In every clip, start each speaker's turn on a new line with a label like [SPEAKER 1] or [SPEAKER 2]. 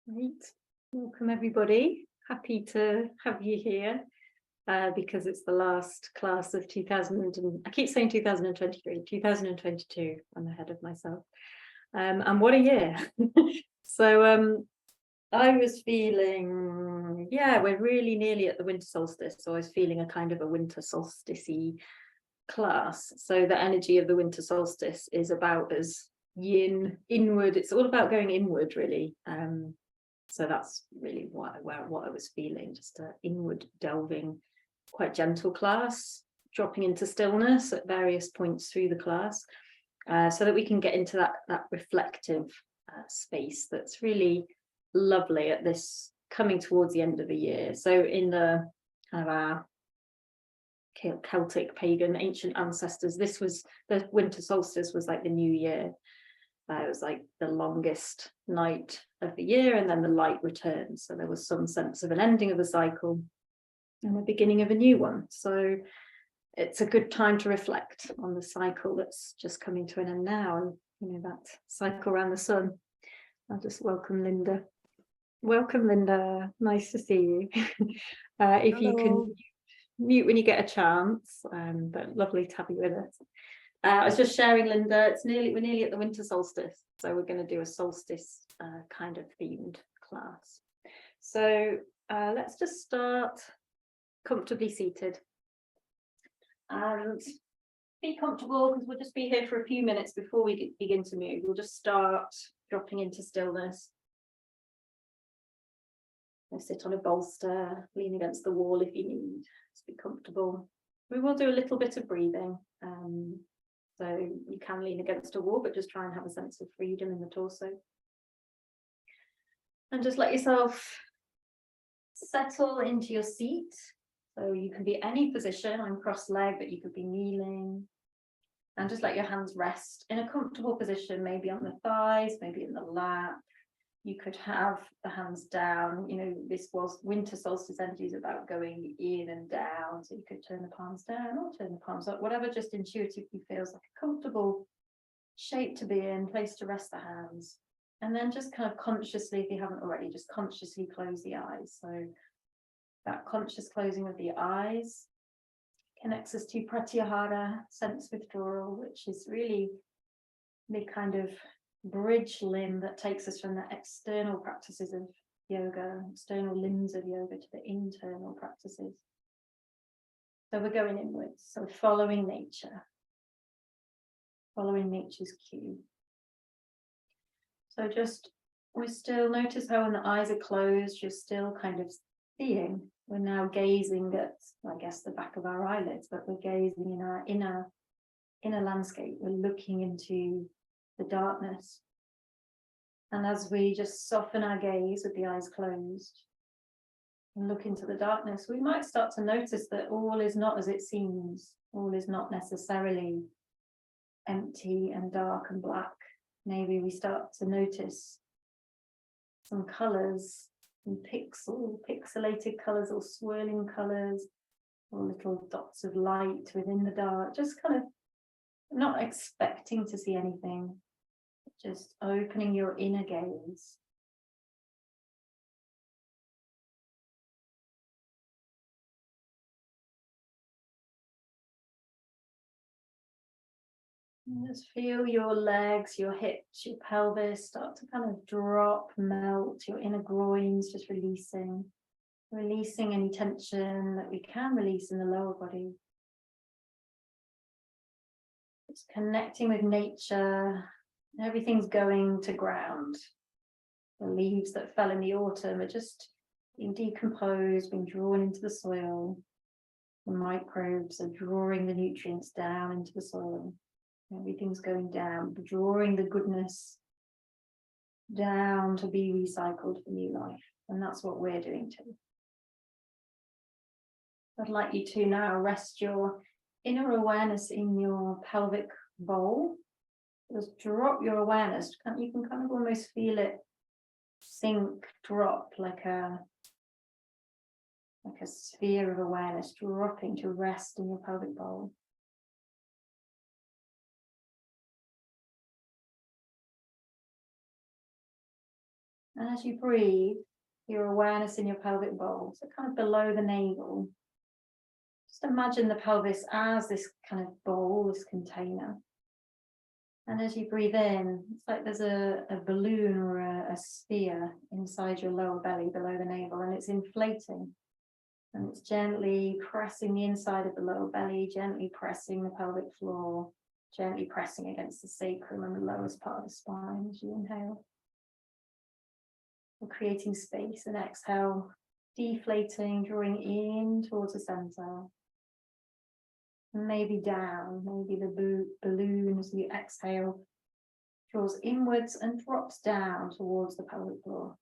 [SPEAKER 1] Right. Welcome everybody. Happy to have you here because it's the last class of 2000 and I keep saying 2023, 2022. I'm ahead of myself. And what a year. So I was feeling, we're really nearly at the winter solstice. So I was feeling a kind of a winter solstice-y class. So the energy of the winter solstice is about as yin, inward. It's all about going inward, really. So that's really what I was feeling, just an inward delving, quite gentle class, dropping into stillness at various points through the class, so that we can get into that reflective space that's really lovely at this coming towards the end of the year. So in the kind of our Celtic, pagan, ancient ancestors, this was the winter solstice was like the new year. It was like the longest night of the year, and then the light returns. So there was some sense of an ending of the cycle and the beginning of a new one. So it's a good time to reflect on the cycle that's just coming to an end now, and that cycle around the sun. I'll just welcome Linda. Welcome, Linda. Nice to see you. If Hello. You can mute when you get a chance, but lovely to have you with us. I was just sharing, Linda, we're nearly at the winter solstice, so we're going to do a solstice kind of themed class. So let's just start comfortably seated. And be comfortable, because we'll just be here for a few minutes before we begin to move. We'll just start dropping into stillness. We'll sit on a bolster, lean against the wall if you need. Just be comfortable. We will do a little bit of breathing. So you can lean against a wall, but just try and have a sense of freedom in the torso. And just let yourself settle into your seat. So you can be any position. I'm cross-legged, but you could be kneeling. And just let your hands rest in a comfortable position, maybe on the thighs, maybe in the lap. You could have the hands down. This was winter solstice energy is about going in and down. So you could turn the palms down or turn the palms up, whatever just intuitively feels like a comfortable shape to be in, place to rest the hands. And then just kind of consciously, if you haven't already, just consciously close the eyes. So that conscious closing of the eyes connects us to pratyahara, sense withdrawal, which is really the kind of bridge limb that takes us from the external practices of yoga, external limbs of yoga, to the internal practices. So we're going inwards, so following nature, following nature's cue. So we still notice how when the eyes are closed, you're still kind of seeing. We're now gazing at, I guess, the back of our eyelids, but we're gazing in our inner landscape. We're looking into the darkness. And as we just soften our gaze with the eyes closed and look into the darkness, we might start to notice that all is not as it seems. All is not necessarily empty and dark and black. Maybe we start to notice some colors, some pixelated colors or swirling colors, or little dots of light within the dark, just kind of not expecting to see anything, just opening your inner gaze. And just feel your legs, your hips, your pelvis start to kind of drop, melt, your inner groins, just releasing any tension that we can release in the lower body. It's connecting with nature. Everything's going to ground. The leaves that fell in the autumn are just being decomposed, being drawn into the soil. The microbes are drawing the nutrients down into the soil. Everything's going down, drawing the goodness down to be recycled for new life. And that's what we're doing too. I'd like you to now rest your inner awareness in your pelvic bowl. Just drop your awareness. You can kind of almost feel it sink, drop, like a sphere of awareness dropping to rest in your pelvic bowl. And as you breathe, your awareness in your pelvic bowl, so kind of below the navel. Just imagine the pelvis as this kind of bowl, this container. And as you breathe in, it's like there's a balloon or a sphere inside your lower belly below the navel, and it's inflating. And it's gently pressing the inside of the lower belly, gently pressing the pelvic floor, gently pressing against the sacrum and the lowest part of the spine as you inhale. We're creating space, and exhale, deflating, drawing in towards the center. Maybe down, maybe the balloon as you exhale draws inwards and drops down towards the pelvic floor.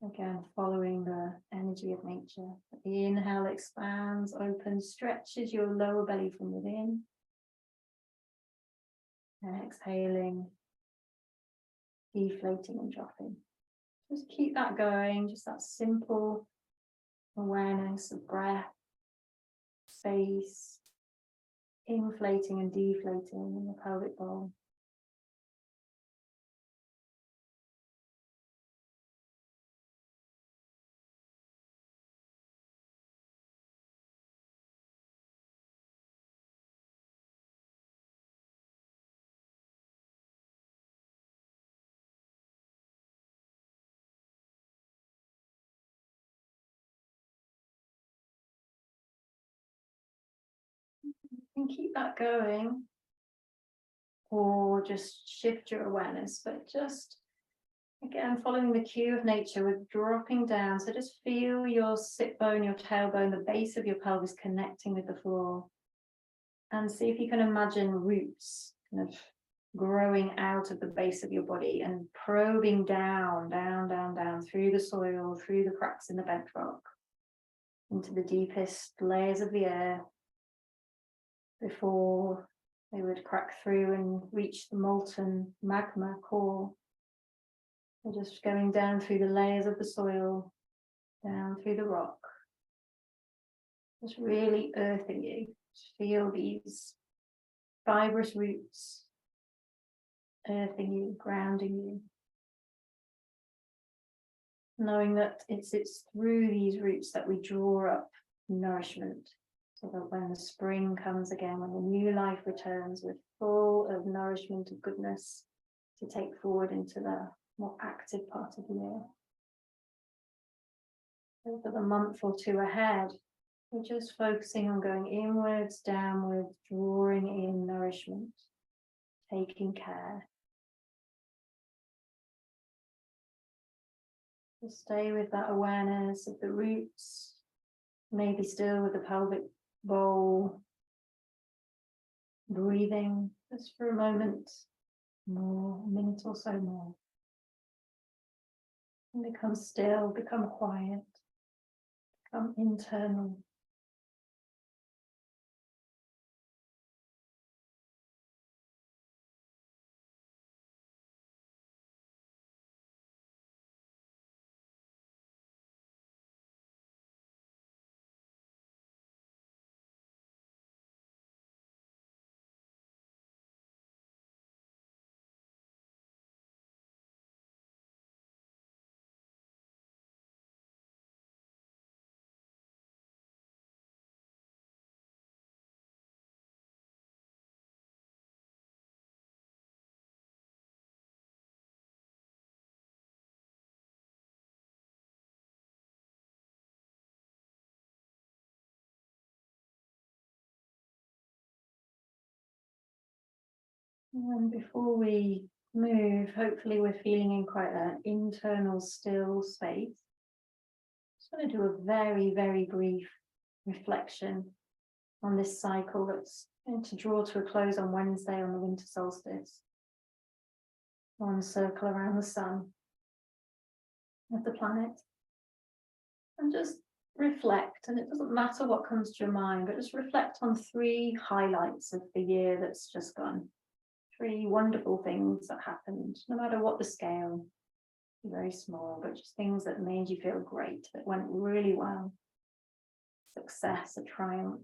[SPEAKER 1] Again, following the energy of nature. The inhale expands, opens, stretches your lower belly from within. And exhaling, deflating and dropping. Just keep that going, just that simple awareness of breath, space, inflating and deflating in the pelvic bowl. And keep that going, or just shift your awareness, but just again following the cue of nature, we're dropping down. So just feel your sit bone, your tailbone, the base of your pelvis connecting with the floor, and see if you can imagine roots kind of growing out of the base of your body and probing down, down, down, down through the soil, through the cracks in the bedrock, into the deepest layers of the earth, before they would crack through and reach the molten magma core. We're just going down through the layers of the soil, down through the rock, just really earthing you. Just feel these fibrous roots earthing you, grounding you, knowing that it's through these roots that we draw up nourishment. So that when the spring comes again, when the new life returns, we're full of nourishment, of goodness to take forward into the more active part of the year. Over the month or two ahead, we're just focusing on going inwards, downwards, drawing in nourishment, taking care. Just stay with that awareness of the roots, maybe still with the pelvic bowl, breathing just for a moment more, a minute or so more. And become still, become quiet, become internal. And before we move, hopefully we're feeling in quite an internal still space. Just going to do a very, very brief reflection on this cycle that's going to draw to a close on Wednesday on the winter solstice. One circle around the sun of the planet. And just reflect, and it doesn't matter what comes to your mind, but just reflect on 3 highlights of the year that's just gone. 3 wonderful things that happened, no matter what the scale, very small, but just things that made you feel great, that went really well. Success, a triumph.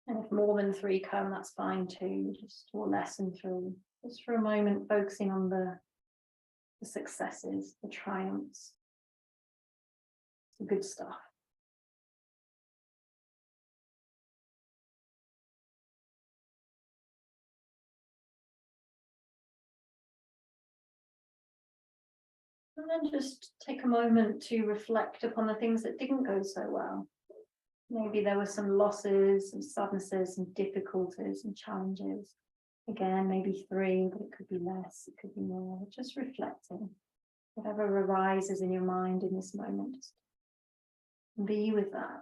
[SPEAKER 1] And if more than 3 come, that's fine too, just or less than 3. Just for a moment, focusing on the the successes, the triumphs, the good stuff. And then just take a moment to reflect upon the things that didn't go so well. Maybe there were some losses, some sadnesses, some difficulties and challenges. Again, maybe 3, but it could be less, it could be more. Just reflecting. Whatever arises in your mind in this moment, just be with that.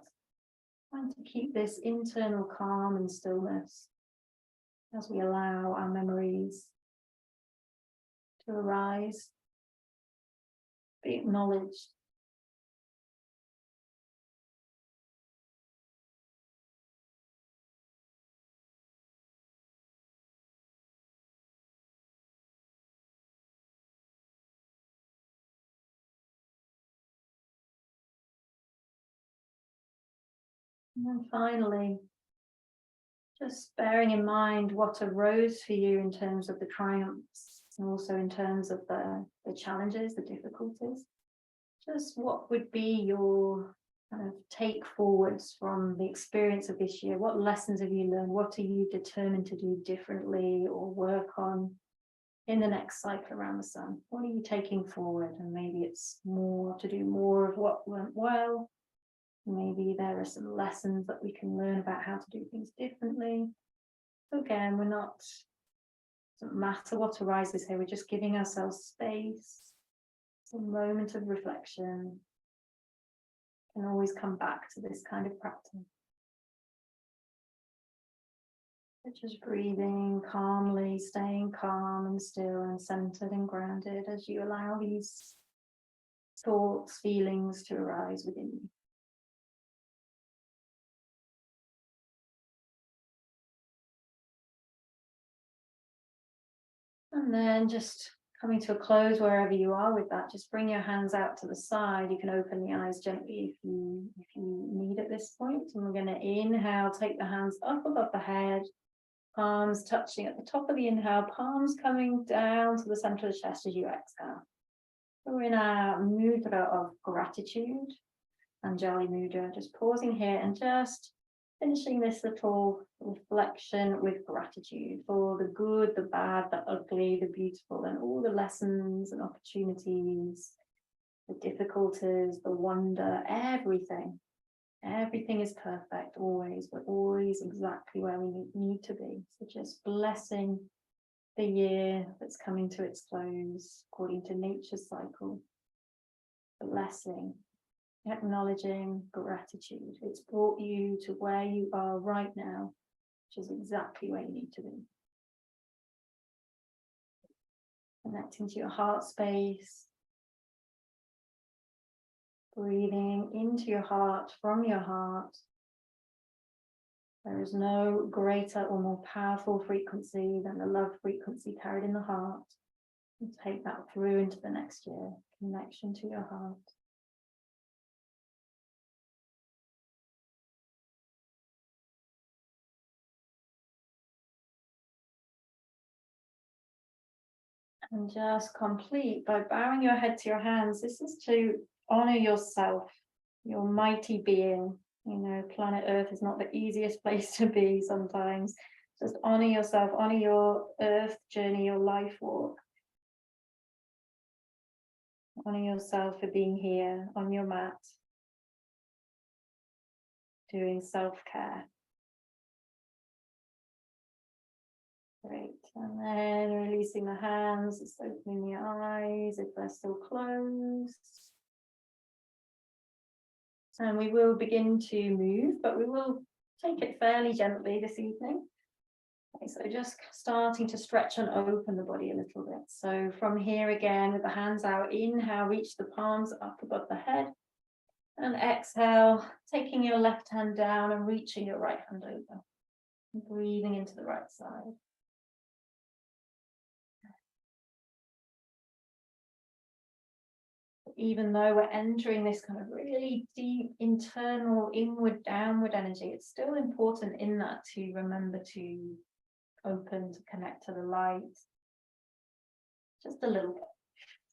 [SPEAKER 1] Trying to keep this internal calm and stillness as we allow our memories to arise, be acknowledged. And then finally, just bearing in mind what arose for you in terms of the triumphs and also in terms of the challenges, the difficulties. Just what would be your kind of take forwards from the experience of this year? What lessons have you learned? What are you determined to do differently or work on in the next cycle around the sun? What are you taking forward? And maybe it's more to do more of what went well. Maybe there are some lessons that we can learn about how to do things differently. So again, doesn't matter what arises here, we're just giving ourselves space, a moment of reflection. Can always come back to this kind of practice. But just breathing calmly, staying calm and still and centered and grounded as you allow these thoughts, feelings to arise within you. And then just coming to a close wherever you are with that, just bring your hands out to the side. You can open the eyes gently if you need at this point. And we're going to inhale, take the hands up above the head, palms touching at the top of the inhale, palms coming down to the center of the chest as you exhale. So we're in our mudra of gratitude, Anjali mudra, just pausing here and just finishing this little reflection with gratitude for the good, the bad, the ugly, the beautiful, and all the lessons and opportunities, the difficulties, the wonder, everything. Everything is perfect, always. We're always exactly where we need to be. So just blessing the year that's coming to its close according to nature's cycle. Blessing. Acknowledging gratitude. It's brought you to where you are right now, which is exactly where you need to be. Connecting to your heart space. Breathing into your heart, from your heart. There is no greater or more powerful frequency than the love frequency carried in the heart. And take that through into the next year. Connection to your heart. And just complete by bowing your head to your hands. This is to honor yourself, your mighty being. You know, planet Earth is not the easiest place to be sometimes. Just honor yourself, honor your Earth journey, your life walk. Honor yourself for being here on your mat, doing self-care. Great, and then releasing the hands, just opening the eyes if they're still closed. And we will begin to move, but we will take it fairly gently this evening. Okay, so just starting to stretch and open the body a little bit. So from here again, with the hands out, inhale, reach the palms up above the head. And exhale, taking your left hand down and reaching your right hand over. Breathing into the right side. Even though we're entering this kind of really deep internal inward downward energy, it's still important in that to remember to open, to connect to the light just a little bit.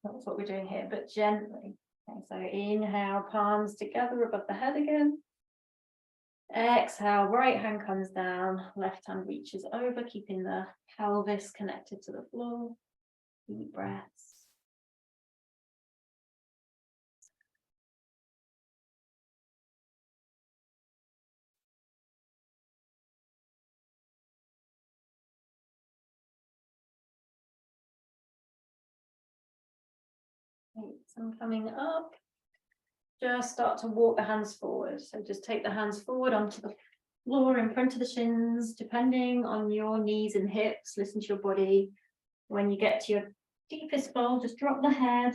[SPEAKER 1] That's what we're doing here, but gently. Okay, so inhale, palms together above the head again. Exhale, right hand comes down, left hand reaches over, keeping the pelvis connected to the floor. Deep breaths. So I'm coming up. Just start to walk the hands forward. So just take the hands forward onto the floor in front of the shins, depending on your knees and hips. Listen to your body. When you get to your deepest fold, just drop the head.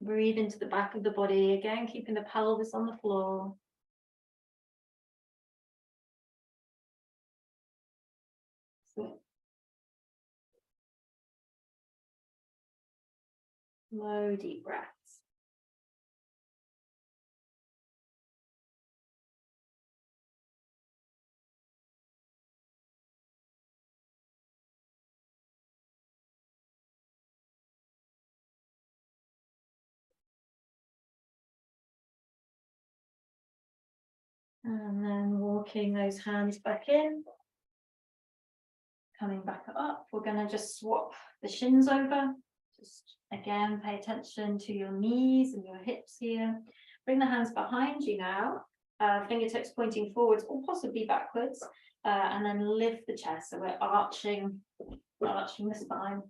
[SPEAKER 1] Breathe into the back of the body. Again, keeping the pelvis on the floor. Slow, deep breaths. And then walking those hands back in. Coming back up, we're going to just swap the shins over. Just again, pay attention to your knees and your hips here. Bring the hands behind you now, fingertips pointing forwards or possibly backwards, and then lift the chest. So we're arching the spine,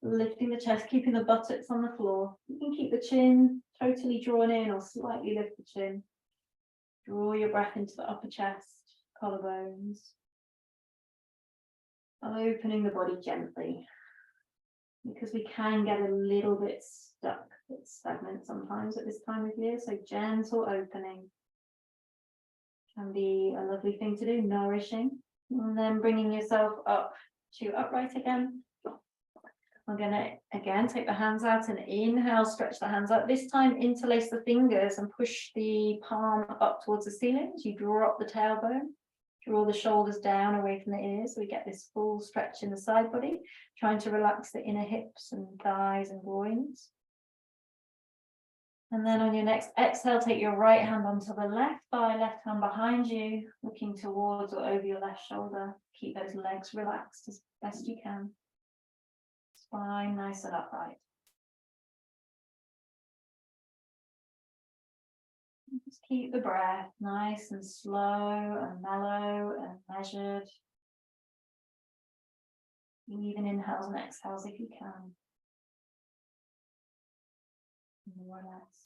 [SPEAKER 1] lifting the chest, keeping the buttocks on the floor. You can keep the chin totally drawn in or slightly lift the chin. Draw your breath into the upper chest, collarbones. Opening the body gently, because we can get a little bit stuck, a bit stagnant sometimes at this time of year. So gentle opening can be a lovely thing to do, nourishing. And then bringing yourself up to upright again. We're going to again take the hands out and inhale, stretch the hands out. This time interlace the fingers and push the palm up towards the ceiling. As you drop the tailbone. Draw the shoulders down away from the ears so we get this full stretch in the side body, trying to relax the inner hips and thighs and groins. And then on your next exhale, take your right hand onto the left thigh, left hand behind you, looking towards or over your left shoulder. Keep those legs relaxed as best you can. Spine nice and upright. Just keep the breath nice and slow and mellow and measured. Even inhales and exhales if you can. More or less.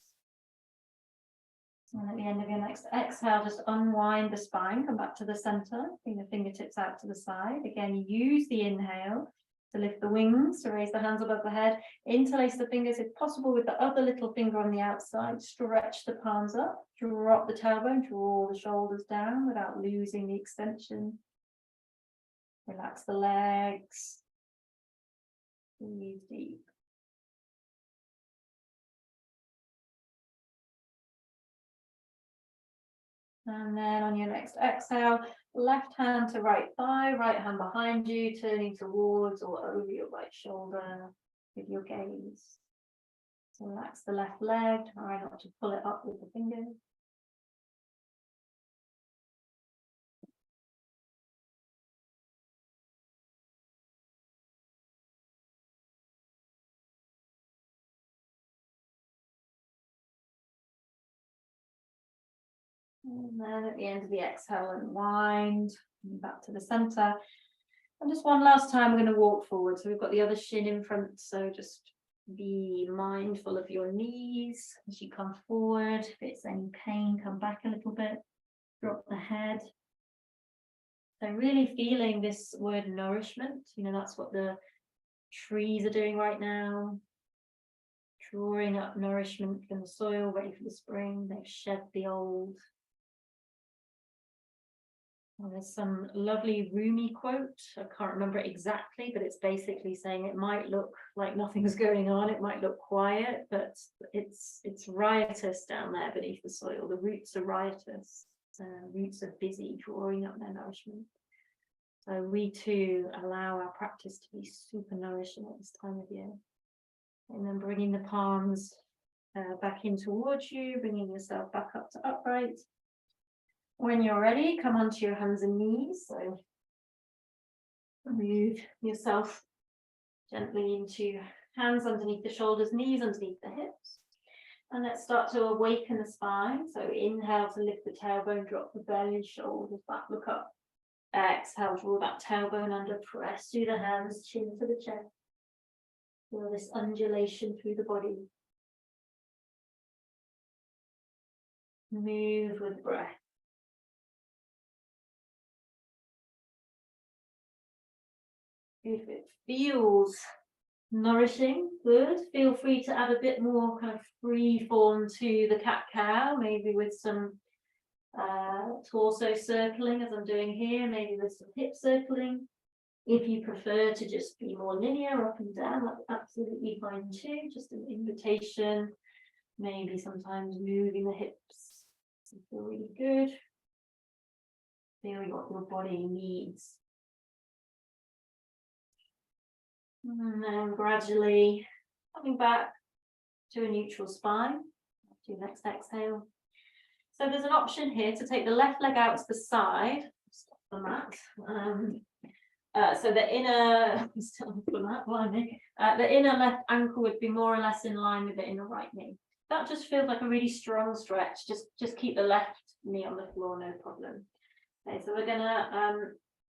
[SPEAKER 1] And at the end of your next exhale, just unwind the spine, come back to the center, bring the fingertips out to the side. Again, use the inhale to lift the wings, to raise the hands above the head, interlace the fingers if possible with the other little finger on the outside, stretch the palms up, drop the tailbone, draw the shoulders down without losing the extension. Relax the legs, breathe deep. And then on your next exhale, left hand to right thigh, right hand behind you, turning towards or over your right shoulder with your gaze. So relax the left leg, try not to pull it up with the fingers. And then at the end of the exhale, unwind, back to the center. And just one last time, we're going to walk forward. So we've got the other shin in front. So just be mindful of your knees as you come forward. If it's any pain, come back a little bit. Drop the head. So really feeling this word nourishment. That's what the trees are doing right now. Drawing up nourishment from the soil, ready for the spring. They've shed the old. Well, there's some lovely Rumi quote. I can't remember it exactly, but it's basically saying it might look like nothing's going on. It might look quiet, but it's riotous down there beneath the soil. The roots are riotous. Roots are busy drawing up their nourishment. So we too allow our practice to be super nourishing at this time of year. And then bringing the palms back in towards you, bringing yourself back up to upright. When you're ready, come onto your hands and knees. So move yourself gently into hands underneath the shoulders, knees underneath the hips. And let's start to awaken the spine. So inhale to lift the tailbone, drop the belly, shoulders back, look up. Exhale, draw that tailbone under, press through the hands, chin to the chest. Feel this undulation through the body. Move with breath. If it feels nourishing, good. Feel free to add a bit more kind of free form to the cat-cow, maybe with some torso circling as I'm doing here, maybe with some hip circling. If you prefer to just be more linear up and down, that's absolutely fine too. Just an invitation, maybe sometimes moving the hips. Feel really good. Feeling what your body needs. And then gradually coming back to a neutral spine. Do next exhale. So there's an option here to take the left leg out to the side. Stop the mat. So the inner, the inner left ankle would be more or less in line with the inner right knee. That just feels like a really strong stretch. Just keep the left knee on the floor, no problem. Okay, so we're gonna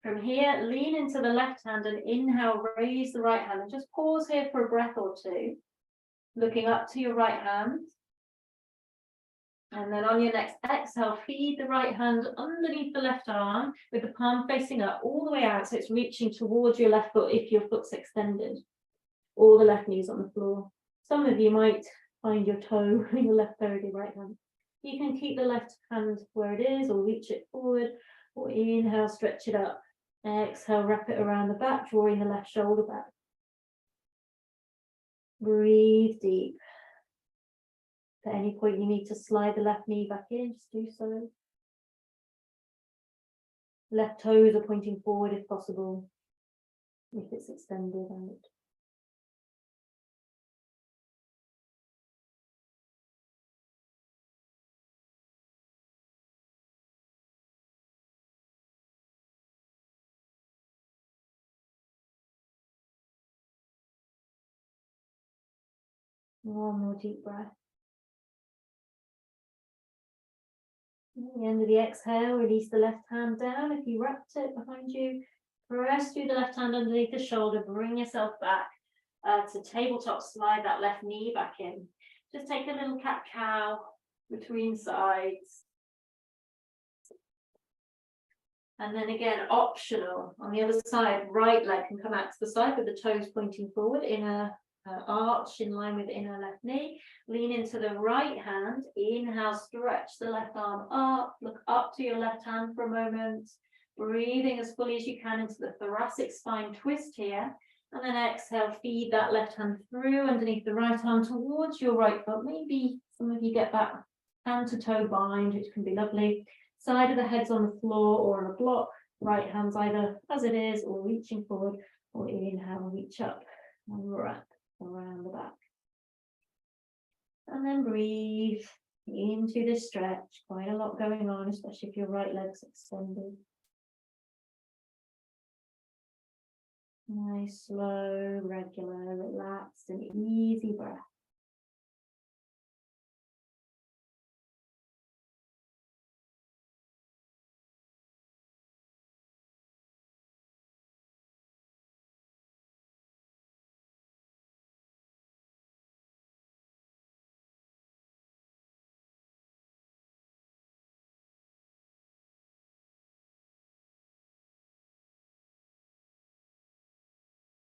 [SPEAKER 1] from here lean into the left hand and inhale, raise the right hand, and just pause here for a breath or two, looking up to your right hand. And then on your next exhale, feed the right hand underneath the left arm with the palm facing up all the way out, so it's reaching towards your left foot if your foot's extended, or the left knee's on the floor. Some of you might find your toe, your left toe with your right hand. You can keep the left hand where it is or reach it forward, or inhale, stretch it up. Exhale, wrap it around the back, drawing the left shoulder back. Breathe deep. At any point you need to slide the left knee back in, just do so. Left toes are pointing forward if possible, if it's extended out. One more deep breath. At the end of the exhale, release the left hand down. If you wrapped it behind you, press through the left hand underneath the shoulder, bring yourself back to tabletop, slide that left knee back in. Just take a little cat-cow between sides. And then again, optional, on the other side, right leg can come out to the side with the toes pointing forward, inner arch in line with inner left knee. Lean into the right hand, inhale, stretch the left arm up, look up to your left hand for a moment, breathing as fully as you can into the thoracic spine twist here, and then exhale, feed that left hand through underneath the right arm towards your right foot. Maybe some of you get that hand to toe bind, which can be lovely. Side of the head's on the floor or on a block, right hand's either as it is or reaching forward, or inhale, reach up and wrap around the back. And then breathe into this stretch. Quite a lot going on, especially if your right leg's extended. Nice, slow, regular, relaxed and easy breath.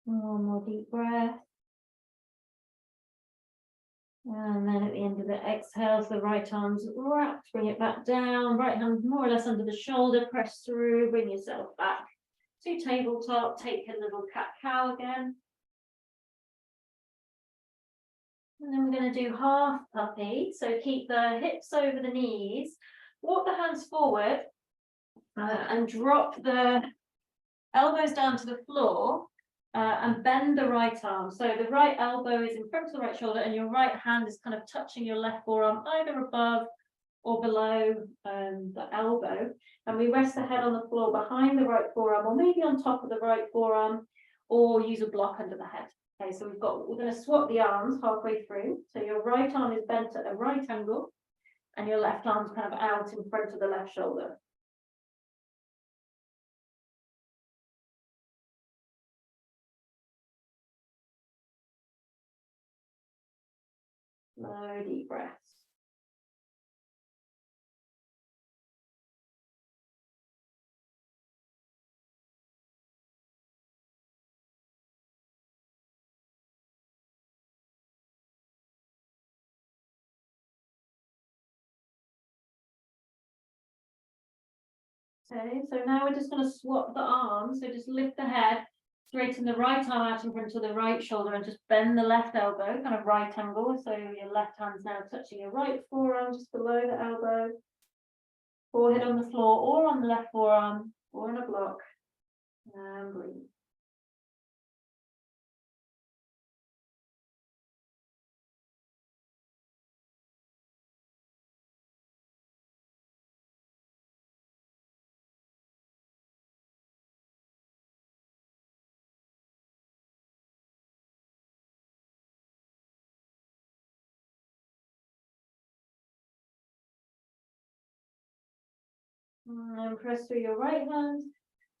[SPEAKER 1] One more deep breath. And then at the end of the exhale, so the right arm's wrapped, bring it back down, right hand more or less under the shoulder, press through, bring yourself back to tabletop, take a little cat-cow again. And then we're going to do half puppy, so keep the hips over the knees, walk the hands forward and drop the elbows down to the floor. and bend the right arm. So the right elbow is in front of the right shoulder and your right hand is kind of touching your left forearm, either above or below the elbow. And we rest the head on the floor behind the right forearm, or maybe on top of the right forearm, or use a block under the head. Okay, so we're going to swap the arms halfway through. So your right arm is bent at a right angle and your left arm's kind of out in front of the left shoulder. Slow, deep breaths. Okay, so now we're just going to swap the arms. So just lift the head, straighten the right arm out in front of the right shoulder, and just bend the left elbow, kind of right angle. So your left hand's now touching your right forearm just below the elbow. Forehead on the floor or on the left forearm or in a block. And breathe. And press through your right hand,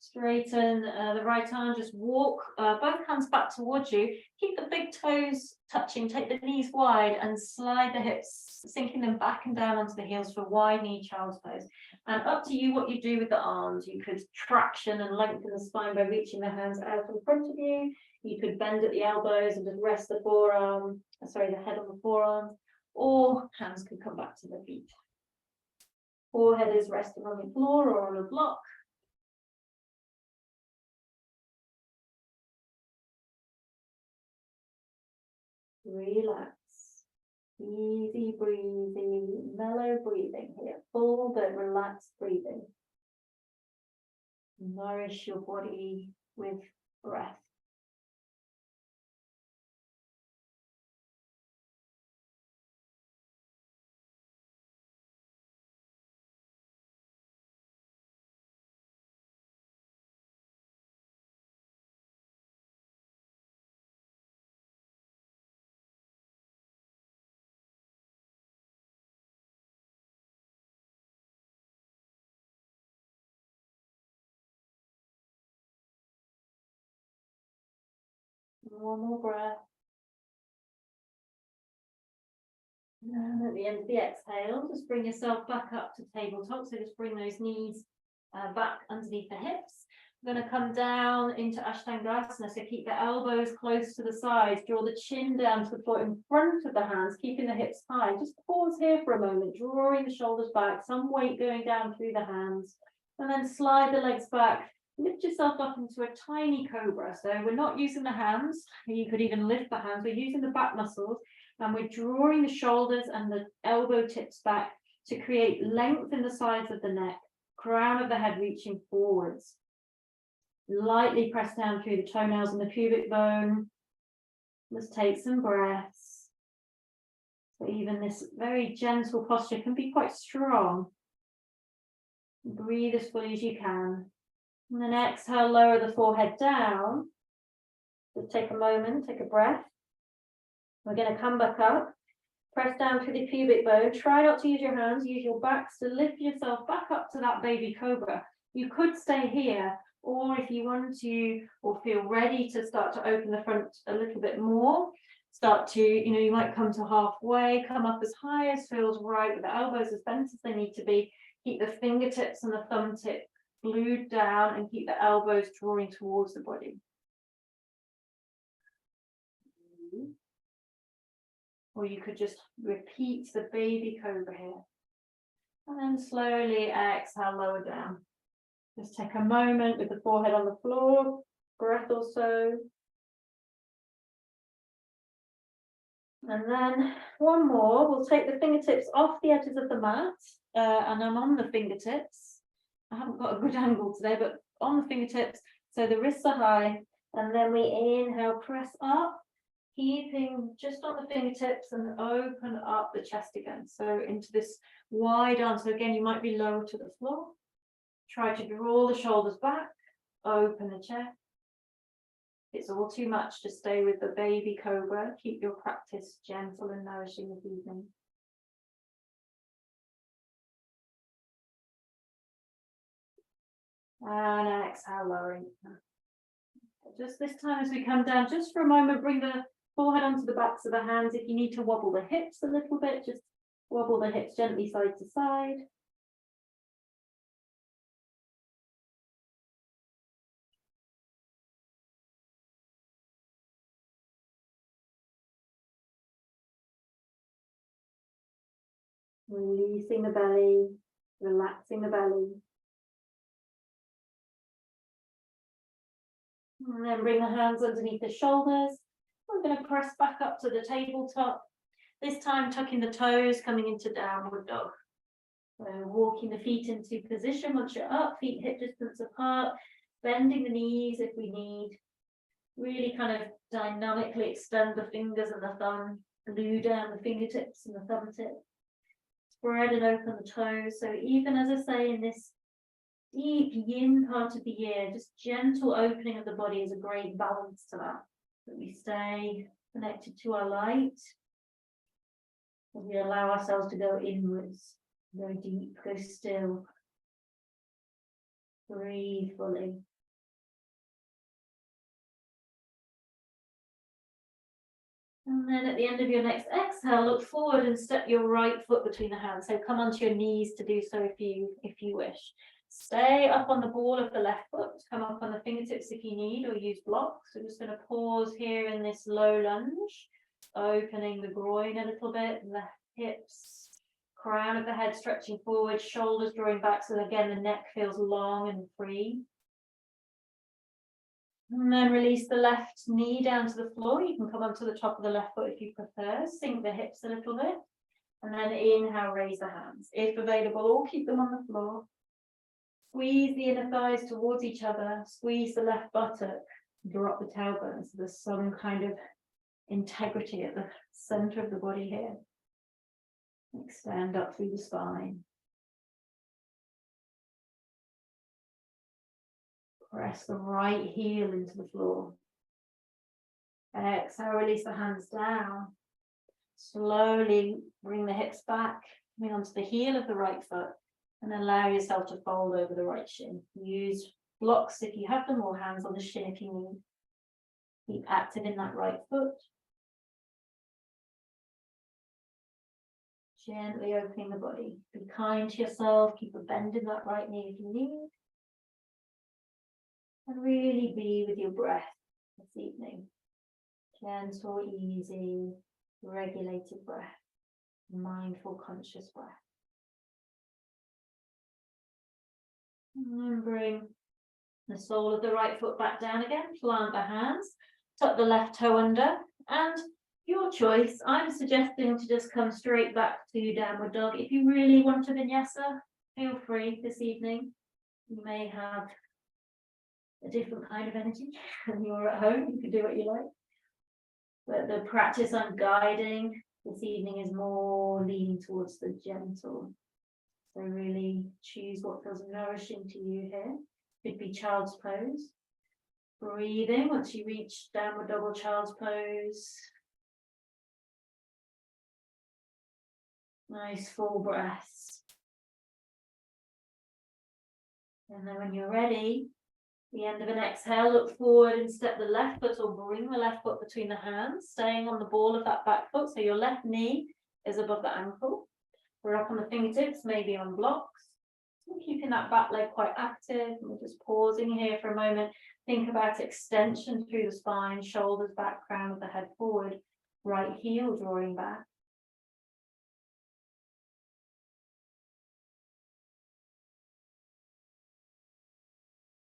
[SPEAKER 1] straighten the right arm, just walk both hands back towards you, keep the big toes touching, take the knees wide and slide the hips, sinking them back and down onto the heels for wide knee child's pose. And up to you what you do with the arms. You could traction and lengthen the spine by reaching the hands out in front of you. You could bend at the elbows and just rest the the head on the forearm, or hands could come back to the feet. Forehead is resting on the floor or on a block. Relax. Easy breathing, mellow breathing here. Full but relaxed breathing. Nourish your body with breath. One more breath. And at the end of the exhale, just bring yourself back up to tabletop. So just bring those knees back underneath the hips. We're going to come down into Ashtangasana. So keep the elbows close to the sides. Draw the chin down to the floor in front of the hands, keeping the hips high. Just pause here for a moment, drawing the shoulders back, some weight going down through the hands. And then slide the legs back. Lift yourself up into a tiny cobra. So we're not using the hands. You could even lift the hands. We're using the back muscles. And we're drawing the shoulders and the elbow tips back to create length in the sides of the neck, crown of the head reaching forwards. Lightly press down through the toenails and the pubic bone. Let's take some breaths. So even this very gentle posture can be quite strong. Breathe as fully as you can. And then exhale, lower the forehead down. Just take a moment, take a breath. We're going to come back up, press down through the pubic bone. Try not to use your hands, use your backs to lift yourself back up to that baby cobra. You could stay here, or if you want to, or feel ready to start to open the front a little bit more, start to, you might come to halfway, come up as high as feels right with the elbows as bent as they need to be. Keep the fingertips and the thumb tip glued down and keep the elbows drawing towards the body. Or you could just repeat the baby cobra here. And then slowly exhale, lower down. Just take a moment with the forehead on the floor, breath or so. And then one more, we'll take the fingertips off the edges of the mat, and I'm on the fingertips. I haven't got a good angle today, but on the fingertips, so the wrists are high, And then we inhale, press up, keeping just on the fingertips and open up the chest again. So into this wide arm. So again, you might be low to the floor. Try to draw the shoulders back, open the chest. If it's all too much, just stay with the baby cobra. Keep your practice gentle and nourishing this evening. And exhale, lowering. Just this time as we come down, just for a moment, bring the forehead onto the backs of the hands. If you need to wobble the hips a little bit, just wobble the hips gently side to side. Releasing the belly, relaxing the belly. And then bring the hands underneath the shoulders. We're going to press back up to the tabletop. This time tucking the toes, coming into downward dog. So walking the feet into position once you're up, feet hip distance apart, bending the knees if we need. Really kind of dynamically extend the fingers and the thumb, glue down the fingertips and the thumb tip. Spread and open the toes. So even as I say, in this deep yin part of the year, just gentle opening of the body is a great balance to that. That we stay connected to our light. And we allow ourselves to go inwards, go deep, go still. Breathe fully. And then at the end of your next exhale, look forward and step your right foot between the hands. So come onto your knees to do so if you wish. Stay up on the ball of the left foot. Come up on the fingertips if you need, or use blocks. We're just going to pause here in this low lunge, opening the groin a little bit, left hips, crown of the head stretching forward, shoulders drawing back. So again, the neck feels long and free. And then release the left knee down to the floor. You can come onto the top of the left foot if you prefer. Sink the hips a little bit. And then inhale, raise the hands. If available, or keep them on the floor. Squeeze the inner thighs towards each other. Squeeze the left buttock. Drop the tailbone. So there's some kind of integrity at the center of the body here. Extend up through the spine. Press the right heel into the floor. Exhale, release the hands down. Slowly bring the hips back, coming onto the heel of the right foot, and allow yourself to fold over the right shin. Use blocks if you have them, or hands on the shin if you need. Keep active in that right foot. Gently opening the body. Be kind to yourself. Keep a bend in that right knee if you need. And really be with your breath this evening. Gentle, easy, regulated breath. Mindful, conscious breath. And bring the sole of the right foot back down again. Plant the hands. Tuck the left toe under. And your choice. I'm suggesting to just come straight back to downward dog. If you really want a vinyasa, feel free this evening. You may have a different kind of energy when you're at home. You can do what you like. But the practice I'm guiding this evening is more leaning towards the gentle. So really choose what feels nourishing to you here. Could be child's pose. Breathing once you reach downward dog or child's pose. Nice full breaths. And then when you're ready, the end of an exhale, look forward and step the left foot, or bring the left foot between the hands, staying on the ball of that back foot. So your left knee is above the ankle. We're up on the fingertips, maybe on blocks. So keeping that back leg quite active. We're just pausing here for a moment. Think about extension through the spine, shoulders back, crown of the head forward, right heel drawing back.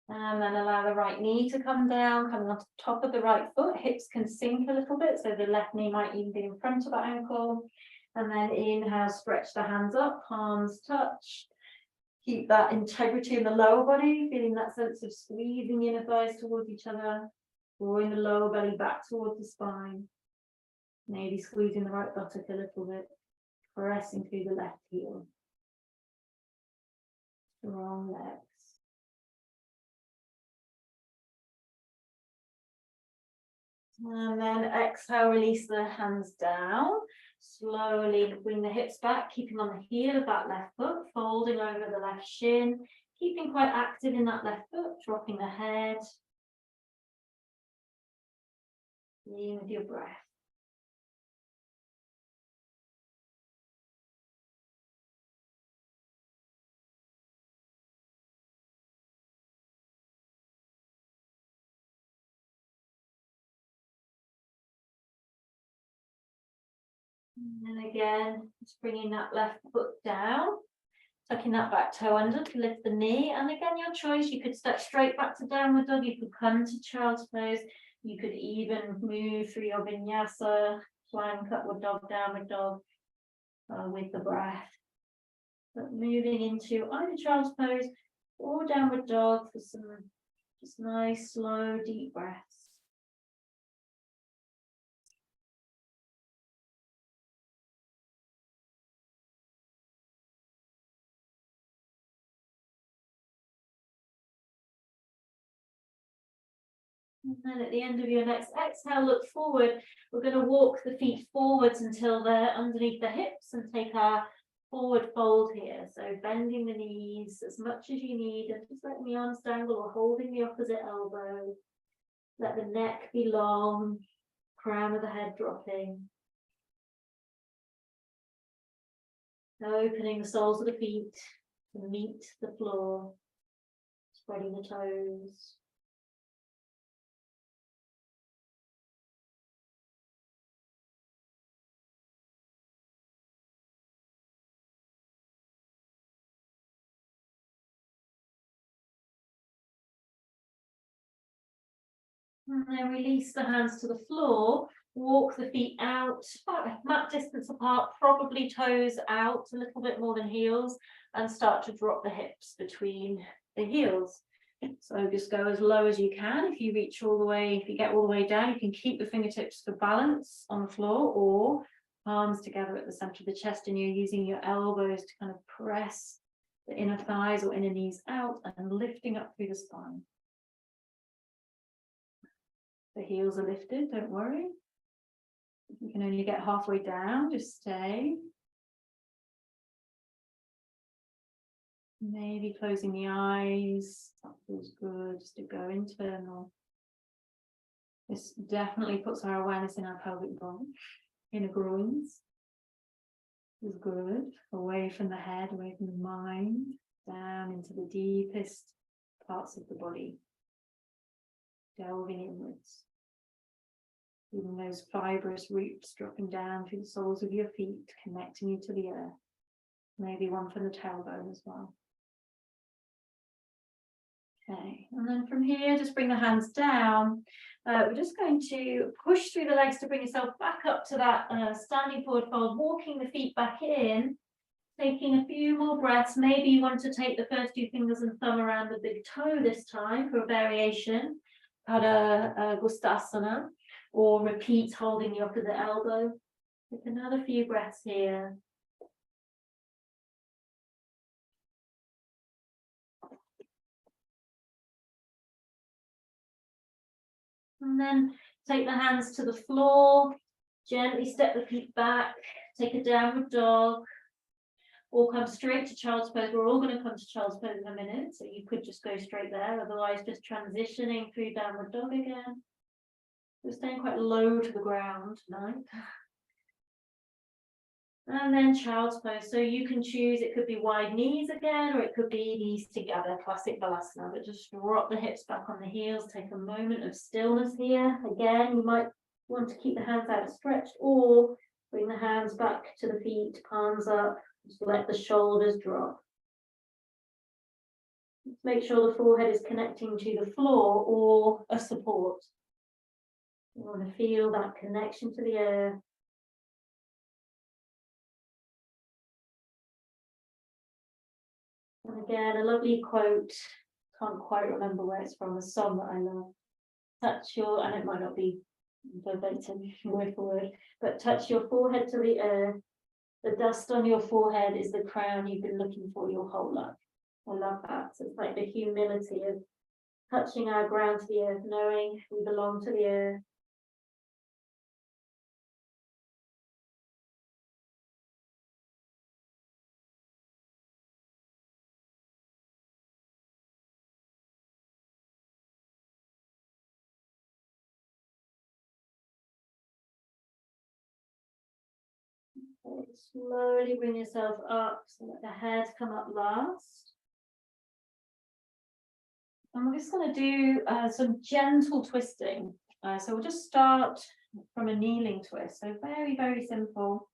[SPEAKER 1] And then allow the right knee to come down, coming onto the top of the right foot. Hips can sink a little bit, so the left knee might even be in front of the ankle. And then inhale, stretch the hands up, palms touch. Keep that integrity in the lower body, feeling that sense of squeezing inner thighs towards each other. Drawing the lower belly back towards the spine. Maybe squeezing the right buttock a little bit. Pressing through the left heel. Strong legs. And then exhale, release the hands down. Slowly bring the hips back, keeping on the heel of that left foot, folding over the left shin, keeping quite active in that left foot, dropping the head. Being with your breath. And again, just bringing that left foot down, tucking that back toe under to lift the knee. And again, your choice, you could step straight back to downward dog, you could come to child's pose, you could even move through your vinyasa, plank, upward dog, downward dog, with the breath. But moving into either child's pose or downward dog for some just nice, slow, deep breaths. And then at the end of your next exhale, look forward. We're going to walk the feet forwards until they're underneath the hips and take our forward fold here. So bending the knees as much as you need and just letting the arms dangle or holding the opposite elbow. Let the neck be long, crown of the head dropping. Opening the soles of the feet to meet the floor, spreading the toes. And then release the hands to the floor, walk the feet out, about a mat distance apart, probably toes out a little bit more than heels, and start to drop the hips between the heels. So just go as low as you can. If you reach all the way, if you get all the way down, you can keep the fingertips for balance on the floor or palms together at the center of the chest, and you're using your elbows to kind of press the inner thighs or inner knees out and lifting up through the spine. The heels are lifted, don't worry. You can only get halfway down, just stay. Maybe closing the eyes, that feels good, just to go internal. This definitely puts our awareness in our pelvic bone, inner groins. Is good, away from the head, away from the mind, down into the deepest parts of the body, delving inwards. Even those fibrous roots dropping down through the soles of your feet, connecting you to the earth. Maybe one from the tailbone as well. Okay, and then from here, just bring the hands down. We're just going to push through the legs to bring yourself back up to that standing forward fold, walking the feet back in, taking a few more breaths. Maybe you want to take the first two fingers and thumb around the big toe this time for a variation, Pada Gustasana, or repeat holding the opposite elbow. Take another few breaths here. And then take the hands to the floor, gently step the feet back, take a downward dog, or come straight to child's pose. We're all going to come to child's pose in a minute, so you could just go straight there, otherwise just transitioning through downward dog again. We're staying quite low to the ground tonight. And then child's pose. So you can choose, it could be wide knees again, or it could be knees together, classic balasana, but just drop the hips back on the heels, take a moment of stillness here. Again, you might want to keep the hands outstretched, or bring the hands back to the feet, palms up, just let the shoulders drop. Make sure the forehead is connecting to the floor or a support. You want to feel that connection to the earth. And again, a lovely quote, can't quite remember where it's from, a song that I love. touch your, and it might not be verbatim, word for word, but touch your forehead to the earth. The dust on your forehead is the crown you've been looking for your whole life. I love that. So it's like the humility of touching our ground to the earth, knowing we belong to the earth. Okay, slowly bring yourself up so let the head come up last. And we're just going to do some gentle twisting. So we'll just start from a kneeling twist. So very, very simple.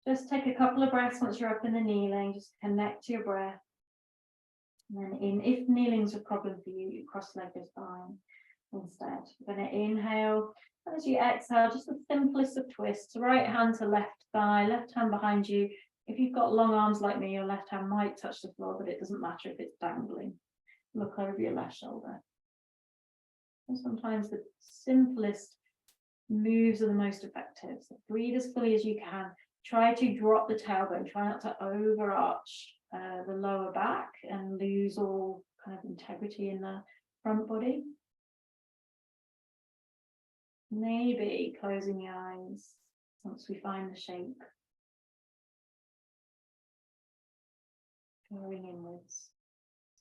[SPEAKER 1] Just take a couple of breaths once you're up in the kneeling. Just connect to your breath. And then in, if kneeling's a problem for you, cross-legged is fine instead. You're going to inhale. As you exhale, just the simplest of twists. Right hand to left thigh, left hand behind you. If you've got long arms like me, your left hand might touch the floor, but it doesn't matter if it's dangling. Look over your left shoulder. And sometimes the simplest moves are the most effective. So breathe as fully as you can. Try to drop the tailbone. Try not to overarch the lower back and lose all kind of integrity in the front body. Maybe closing the eyes once we find the shape. Drawing inwards.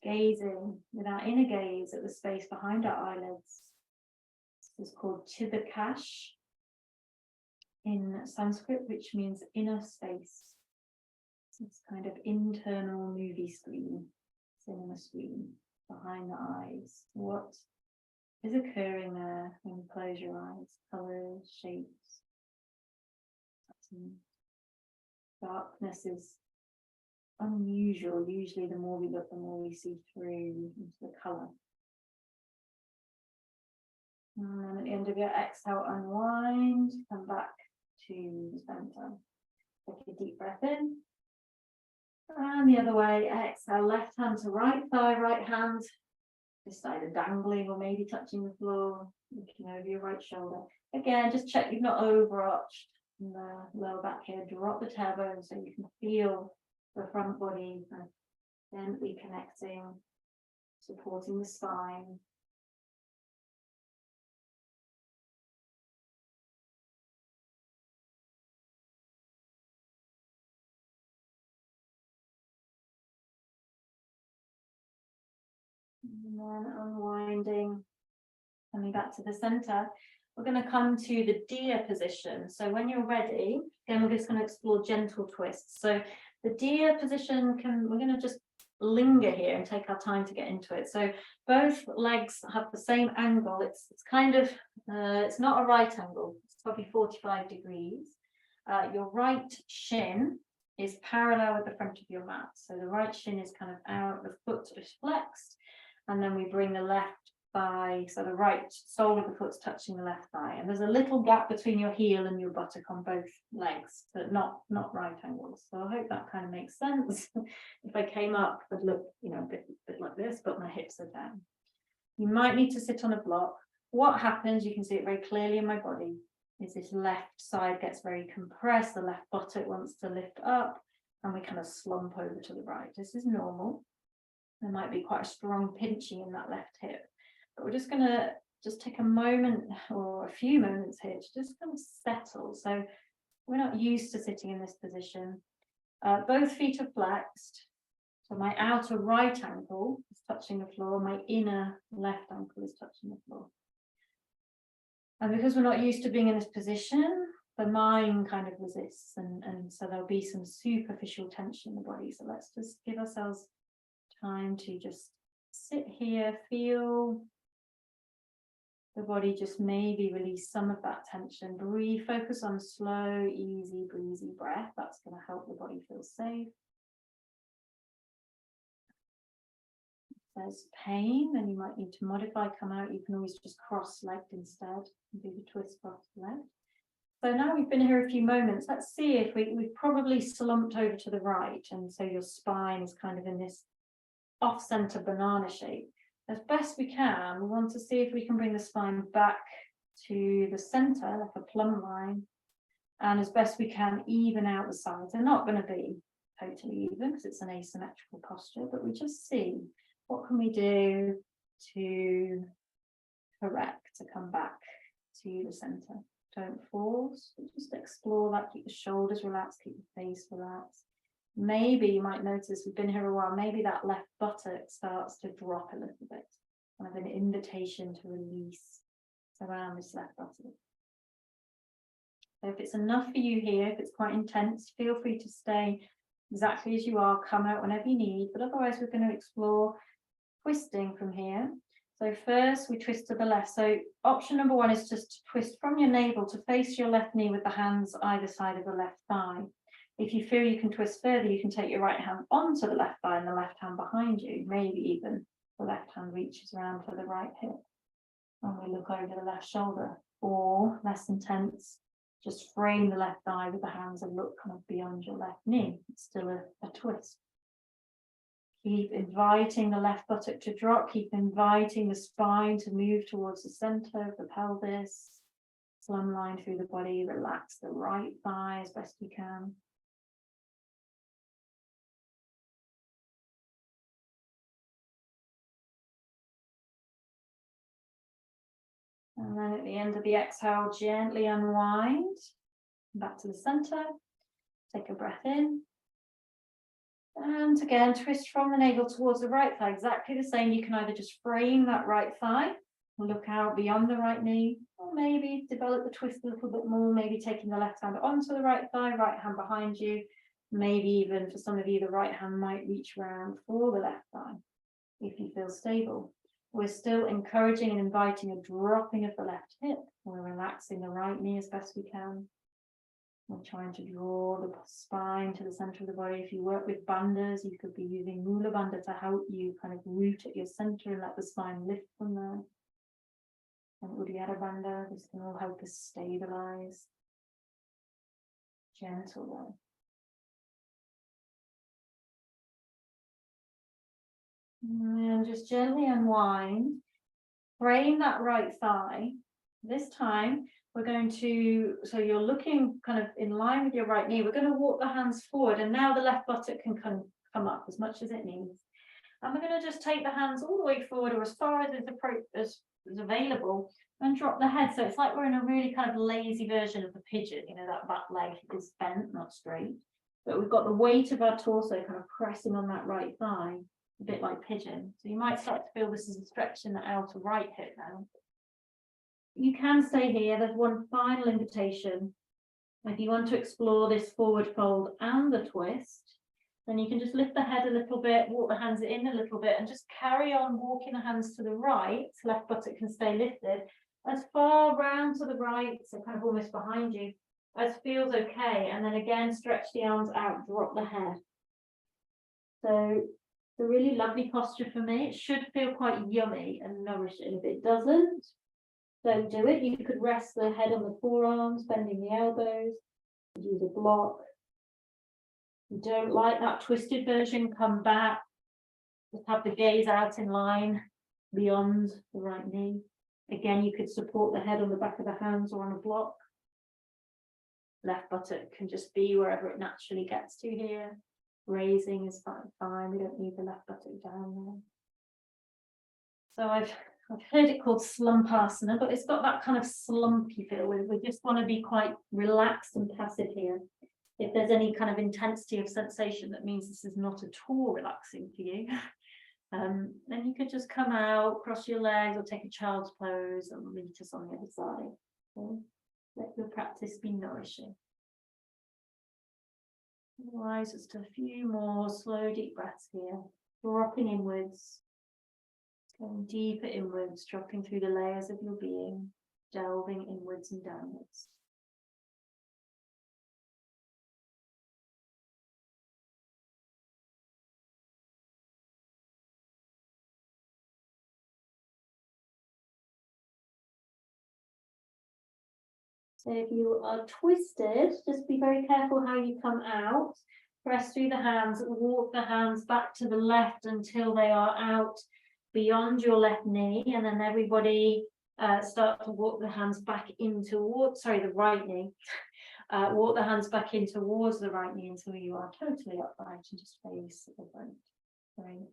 [SPEAKER 1] Gazing with our inner gaze at the space behind our eyelids. This is called Tibakash in Sanskrit, which means inner space. It's kind of internal movie screen, cinema screen behind the eyes. What is occurring there when you close your eyes? Colors, shapes, patterns. Darkness is unusual. Usually the more we look, the more we see through into the colour. And at the end of your exhale, unwind, come back to the center. Take a deep breath in. And the other way, exhale, left hand to right thigh, right hand, just either dangling or maybe touching the floor, looking over your right shoulder. Again, just check you've not overarched in the lower back here. Drop the tailbone so you can feel the front body kind of gently connecting, supporting the spine. And then unwinding, coming back to the center. We're going to come to the deer position. So when you're ready, then we're just going to explore gentle twists. So the deer position we're going to just linger here and take our time to get into it. So both legs have the same angle. It's kind of, it's not a right angle. It's probably 45 degrees. Your right shin is parallel with the front of your mat. So the right shin is kind of out, the foot is flexed. And then we bring the left thigh, so the right sole of the foot's touching the left thigh. And there's a little gap between your heel and your buttock on both legs, but not right angles. So I hope that kind of makes sense. If I came up, I'd look, a bit like this, but my hips are down. You might need to sit on a block. What happens, you can see it very clearly in my body, is this left side gets very compressed, the left buttock wants to lift up, and we kind of slump over to the right. This is normal. There might be quite a strong pinching in that left hip, but we're just going to take a moment or a few moments here to just kind of settle. So we're not used to sitting in this position. Both feet are flexed. So my outer right ankle is touching the floor. My inner left ankle is touching the floor. And because we're not used to being in this position, the mind kind of resists. And so there'll be some superficial tension in the body. So let's just give ourselves time to just sit here, feel the body just maybe release some of that tension. Breathe, focus on slow, easy, breezy breath. That's going to help the body feel safe. If there's pain, then you might need to modify, come out. You can always just cross-legged instead and do the twist cross-legged. So now we've been here a few moments. Let's see if we've probably slumped over to the right. And so your spine is kind of in this off-center banana shape. as best we can, we want to see if we can bring the spine back to the center, like a plumb line, and as best we can, even out the sides. They're not going to be totally even because it's an asymmetrical posture, but we just see what can we do to correct, to come back to the center. Don't force, just explore that, keep the shoulders relaxed, keep the face relaxed. Maybe you might notice, we've been here a while, maybe that left buttock starts to drop a little bit, kind of an invitation to release around this left buttock. So if it's enough for you here, if it's quite intense, feel free to stay exactly as you are, come out whenever you need, but otherwise we're going to explore twisting from here. So first we twist to the left. So option number one is just to twist from your navel to face your left knee with the hands either side of the left thigh. If you feel you can twist further, you can take your right hand onto the left thigh and the left hand behind you. Maybe even the left hand reaches around for the right hip. And we look over the left shoulder. Or, less intense, just frame the left thigh with the hands and look kind of beyond your left knee. It's still a twist. Keep inviting the left buttock to drop. Keep inviting the spine to move towards the center of the pelvis. Plumb line through the body. Relax the right thigh as best you can. And then at the end of the exhale, gently unwind. Back to the center. Take a breath in. And again, twist from the navel towards the right thigh. Exactly the same. You can either just frame that right thigh, look out beyond the right knee, or maybe develop the twist a little bit more, maybe taking the left hand onto the right thigh, right hand behind you. Maybe even for some of you, the right hand might reach around for the left thigh if you feel stable. We're still encouraging and inviting a dropping of the left hip. We're relaxing the right knee as best we can. We're trying to draw the spine to the center of the body. If you work with bandhas, you could be using Mula Bandha to help you kind of root at your center and let the spine lift from there. And Uddiyana Bandha, this can all help us stabilize. Gentle though. And just gently unwind. Frame that right thigh. This time, we're going to, so you're looking kind of in line with your right knee. We're going to walk the hands forward, and now the left buttock can come up as much as it needs. And we're going to just take the hands all the way forward or as far as is available and drop the head. So it's like we're in a really kind of lazy version of the pigeon, you know, that back leg is bent, not straight. But we've got the weight of our torso kind of pressing on that right thigh, a bit like pigeon. So you might start to feel this is a stretch in the outer right hip now. You can stay here. There's one final invitation. If you want to explore this forward fold and the twist, then you can just lift the head a little bit, walk the hands in a little bit, and just carry on walking the hands to the right. Left buttock can stay lifted as far round to the right, so kind of almost behind you, as feels okay. And then again, stretch the arms out, drop the head. So it's a really lovely posture for me. It should feel quite yummy and nourishing. If it doesn't, don't do it. You could rest the head on the forearms, bending the elbows, use a block. If you don't like that twisted version, come back. Just have the gaze out in line beyond the right knee. Again, you could support the head on the back of the hands or on a block. Left buttock can just be wherever it naturally gets to here. Raising is fine. We don't need the left buttock down there. So I've heard it called slumpasana, but it's got that kind of slumpy feel. We just want to be quite relaxed and passive here. If there's any kind of intensity of sensation, that means this is not at all relaxing for you. Then you could just come out, cross your legs, or take a child's pose and meet us on the other side. So let your practice be nourishing. Otherwise, just a few more slow, deep breaths here, dropping inwards. Going deeper inwards, dropping through the layers of your being, delving inwards and downwards. So if you are twisted, just be very careful how you come out. Press through the hands, walk the hands back to the left until they are out beyond your left knee, and then everybody start to walk the hands back in towards, sorry, the right knee. Walk the hands back in towards the right knee until you are totally upright and just face the front. Right.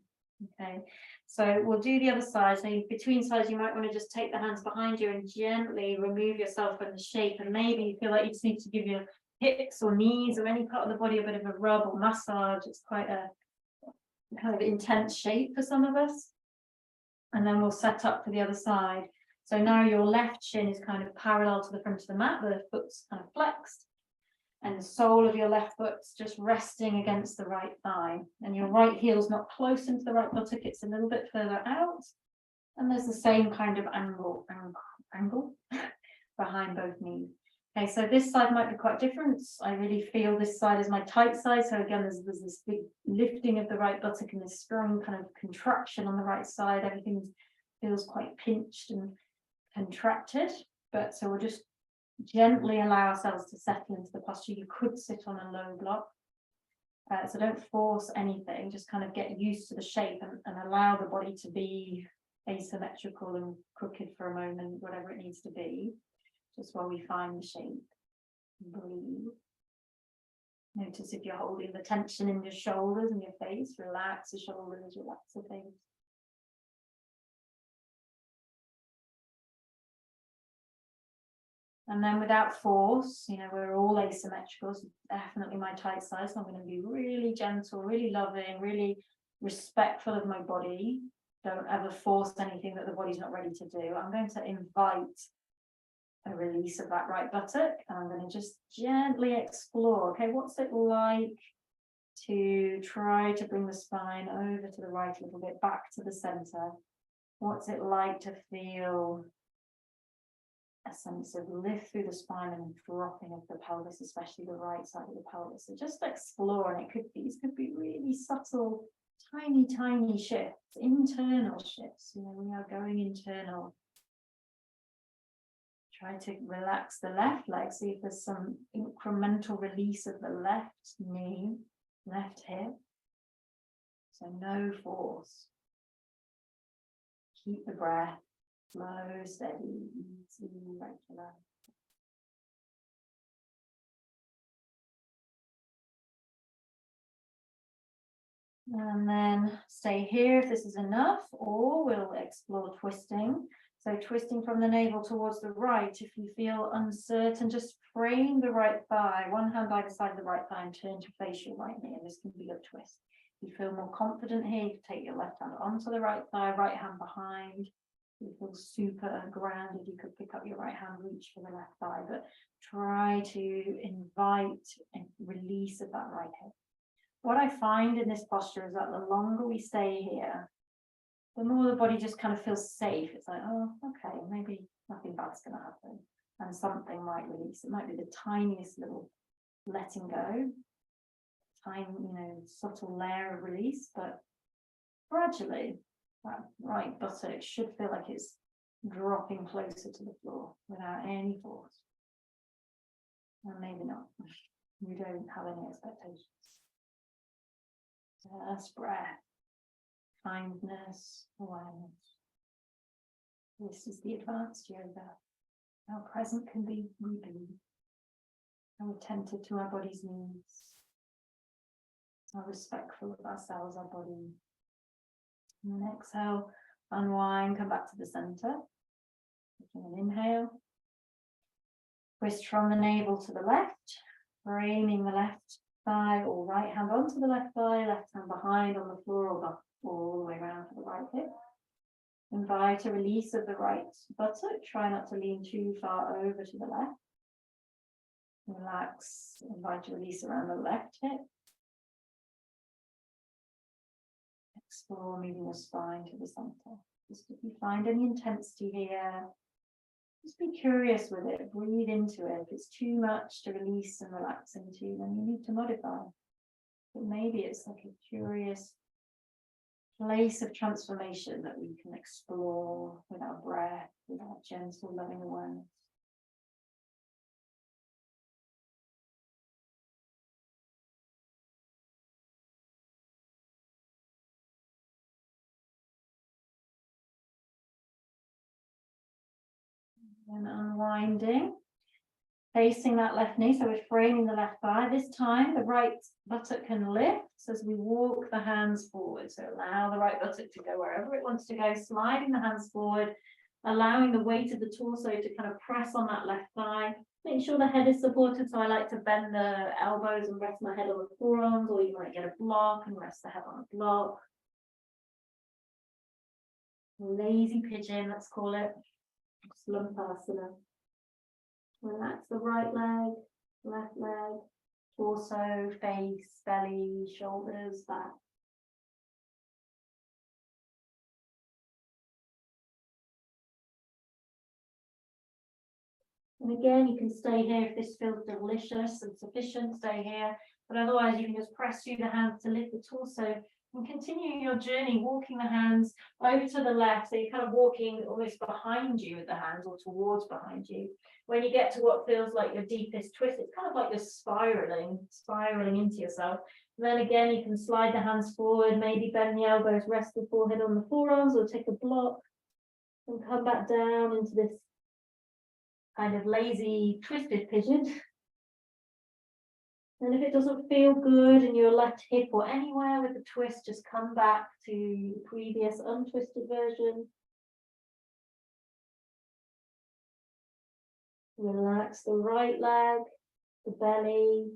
[SPEAKER 1] Okay, so we'll do the other side. So between sides, you might want to just take the hands behind you and gently remove yourself from the shape. And maybe you feel like you just need to give your hips or knees or any part of the body a bit of a rub or massage. It's quite a kind of intense shape for some of us. And then we'll set up for the other side. So now your left shin is kind of parallel to the front of the mat, the foot's kind of flexed. And the sole of your left foot's just resting against the right thigh. And your right heel's not close into the right buttock, it's a little bit further out. And there's the same kind of angle behind both knees. Okay, so this side might be quite different. I really feel this side is my tight side. So again, there's this big lifting of the right buttock and this strong kind of contraction on the right side. Everything feels quite pinched and contracted. But so we'll just gently allow ourselves to settle into the posture. You could sit on a low block. So don't force anything, just kind of get used to the shape and allow the body to be asymmetrical and crooked for a moment, whatever it needs to be, just while we find the shape. Breathe. Notice if you're holding the tension in your shoulders and your face, relax the shoulders, relax the face. And then without force, you know, we're all asymmetrical, so definitely my tight side. So I'm going to be really gentle, really loving, really respectful of my body. Don't ever force anything that the body's not ready to do. I'm going to invite a release of that right buttock. And I'm going to just gently explore, okay, what's it like to try to bring the spine over to the right a little bit, back to the center? What's it like to feel a sense of lift through the spine and dropping of the pelvis, especially the right side of the pelvis? So just explore, and these could be really subtle, tiny shifts, internal shifts. You know, we are going internal. Try to relax the left leg, see if there's some incremental release of the left knee, left hip. So no force. Keep the breath. Slow, steady, easy, regular. And then stay here if this is enough, or we'll explore twisting. So twisting from the navel towards the right. If you feel uncertain, just frame the right thigh, one hand by the side of the right thigh, and turn to face your right knee. And this can be a twist. If you feel more confident here, you can take your left hand onto the right thigh, right hand behind. You feel super grounded, you could pick up your right hand, reach for the left thigh, but try to invite a release of that right hip. What I find in this posture is that the longer we stay here, the more the body just kind of feels safe. It's like, oh, okay, maybe nothing bad's going to happen, and something might release. It might be the tiniest little letting go, tiny, you know, subtle layer of release, but gradually that right buttock should feel like it's dropping closer to the floor without any force. And maybe not. We don't have any expectations. Just breath, kindness, awareness. This is the advanced yoga. How present can we be? How attentive to our body's needs. How respectful of ourselves, our body. And then exhale, unwind, come back to the center. Taking an inhale. Twist from the navel to the left, framing the left thigh or right hand onto the left thigh, left hand behind on the floor or all the way around to the right hip. Invite a release of the right buttock. Try not to lean too far over to the left. Relax, invite a release around the left hip. Explore moving your spine to the center. Just if you find any intensity here, just be curious with it. Breathe into it. If it's too much to release and relax into, then you need to modify. But maybe it's like a curious place of transformation that we can explore with our breath, with our gentle, loving awareness. And unwinding. Facing that left knee, so we're framing the left thigh. This time, the right buttock can lift as we walk the hands forward. So allow the right buttock to go wherever it wants to go, sliding the hands forward, allowing the weight of the torso to kind of press on that left thigh. Make sure the head is supported. So I like to bend the elbows and rest my head on the forearms, or you might get a block and rest the head on a block. Lazy pigeon, let's call it. Slumpasana. Relax the right leg, left leg, torso, face, belly, shoulders, back. And again, you can stay here if this feels delicious and sufficient, stay here. But otherwise, you can just press through the hands to lift the torso and continue your journey, walking the hands over to the left. So you're kind of walking almost behind you with the hands or towards behind you. When you get to what feels like your deepest twist, it's kind of like you're spiraling into yourself. And then again, you can slide the hands forward, maybe bend the elbows, rest the forehead on the forearms, or take a block and come back down into this kind of lazy twisted pigeon. And if it doesn't feel good in your left hip or anywhere with the twist, just come back to the previous untwisted version. Relax the right leg, the belly.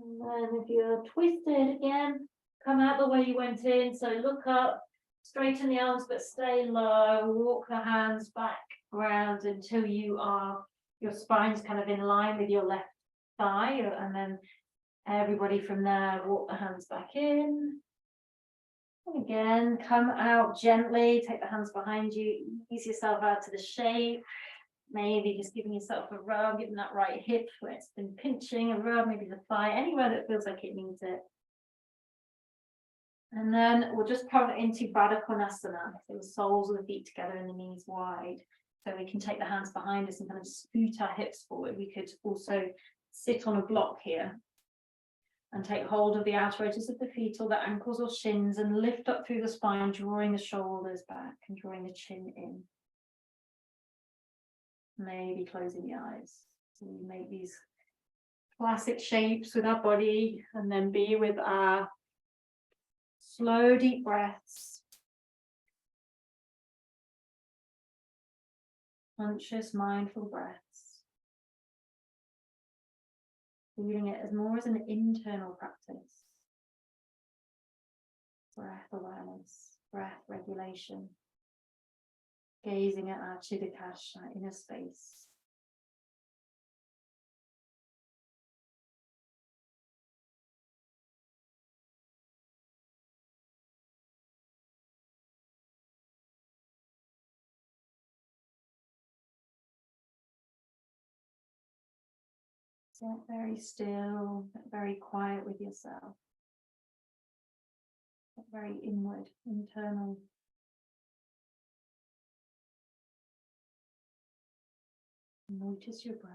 [SPEAKER 1] And then if you're twisted again, come out the way you went in. So look up, straighten the arms, but stay low. Walk the hands back around until your spine's kind of in line with your left thigh. And then everybody from there, walk the hands back in. And again, come out gently, take the hands behind you, ease yourself out to the shape. Maybe just giving yourself a rub, giving that right hip where it's been pinching, a rub, maybe the thigh, anywhere that feels like it needs it. And then we'll just come into Baddha Konasana, so the soles of the feet together and the knees wide. So we can take the hands behind us and kind of scoot our hips forward. We could also sit on a block here and take hold of the outer edges of the feet or the ankles or shins and lift up through the spine, drawing the shoulders back and drawing the chin in. Maybe closing the eyes. So we make these classic shapes with our body and then be with our slow, deep breaths. Conscious, mindful breaths. Feeling it as more as an internal practice. Breath awareness, breath regulation. Gazing at our Chittakash, our inner space. Get very still, get very quiet with yourself. Get very inward, internal. Notice your breath.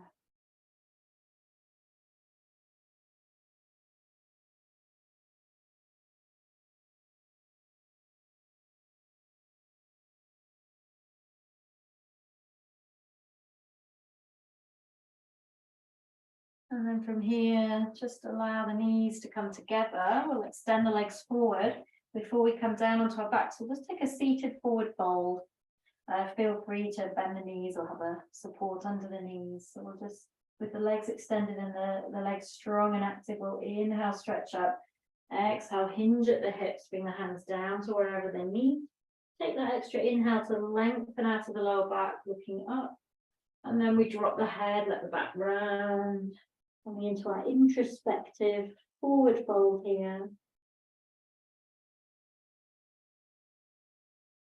[SPEAKER 1] And then from here, just allow the knees to come together. We'll extend the legs forward before we come down onto our back. So we'll just take a seated forward fold. Feel free to bend the knees or have a support under the knees. So we'll just, with the legs extended and the legs strong and active, we'll inhale, stretch up. Exhale, hinge at the hips, bring the hands down to wherever they meet. Take that extra inhale to lengthen out of the lower back, looking up. And then we drop the head, let the back round. Coming into our introspective forward fold here.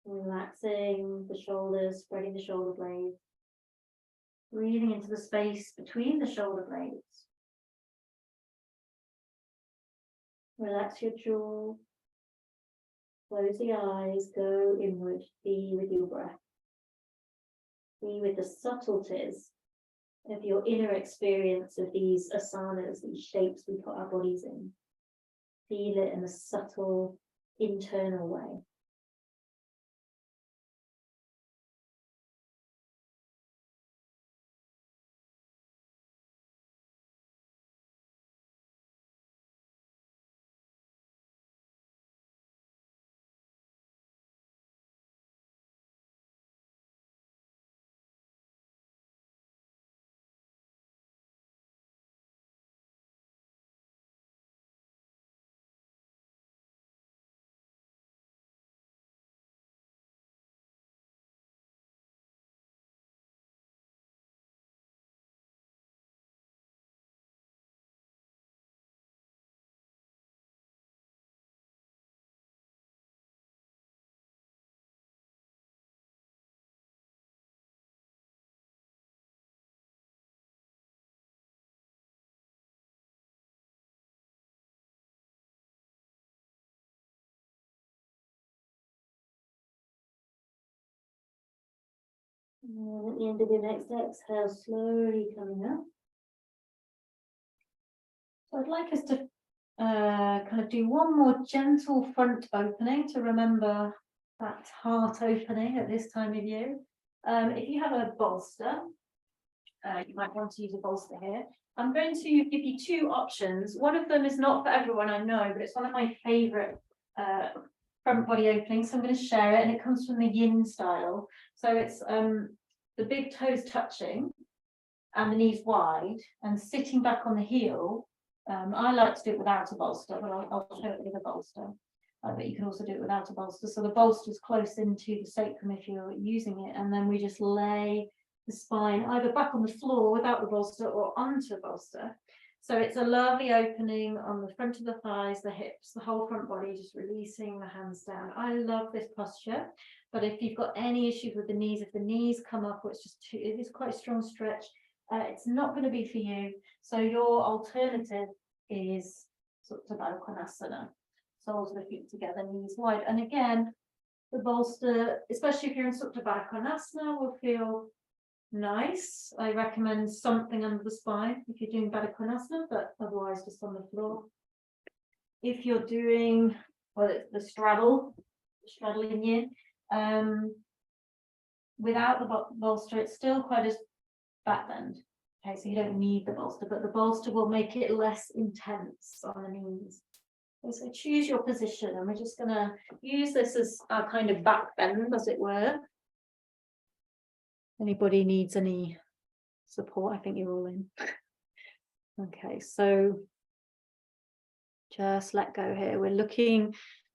[SPEAKER 1] Relaxing the shoulders, spreading the shoulder blades. Breathing into the space between the shoulder blades. Relax your jaw. Close the eyes, go inward, be with your breath. Be with the subtleties of your inner experience of these asanas, these shapes we put our bodies in. Feel it in a subtle, internal way. And at the end of your next exhale, slowly coming up. So I'd like us to kind of do one more gentle front opening to remember that heart opening at this time of year. If you have a bolster, you might want to use a bolster here. I'm going to give you two options. One of them is not for everyone, I know, but it's one of my favorite front body openings. So I'm going to share it, and it comes from the yin style. So it's the big toes touching and the knees wide and sitting back on the heel. I like to do it without a bolster, but I'll show it with a bolster. But you can also do it without a bolster. So the bolster's close into the sacrum if you're using it, and then we just lay the spine either back on the floor without the bolster or onto the bolster. So it's a lovely opening on the front of the thighs, the hips, the whole front body, just releasing the hands down. I love this posture, but if you've got any issues with the knees, if the knees come up or it's just too, it is quite a strong stretch, it's not going to be for you. So your alternative is Supta Baddha Konasana. Soles of the feet together, knees wide. And again, the bolster, especially if you're in Supta Baddha Konasana, will feel nice. I recommend something under the spine if you're doing Baddha Konasana, but otherwise just on the floor. If you're doing, well, it's the straddle in yin, without the bolster, it's still quite a back bend. Okay, so you don't need the bolster, but the bolster will make it less intense on the knees. Okay, so choose your position, and we're just going to use this as our kind of back bend, as it were. Anybody needs any support? I think you're all in. Okay, so just let go here. We're looking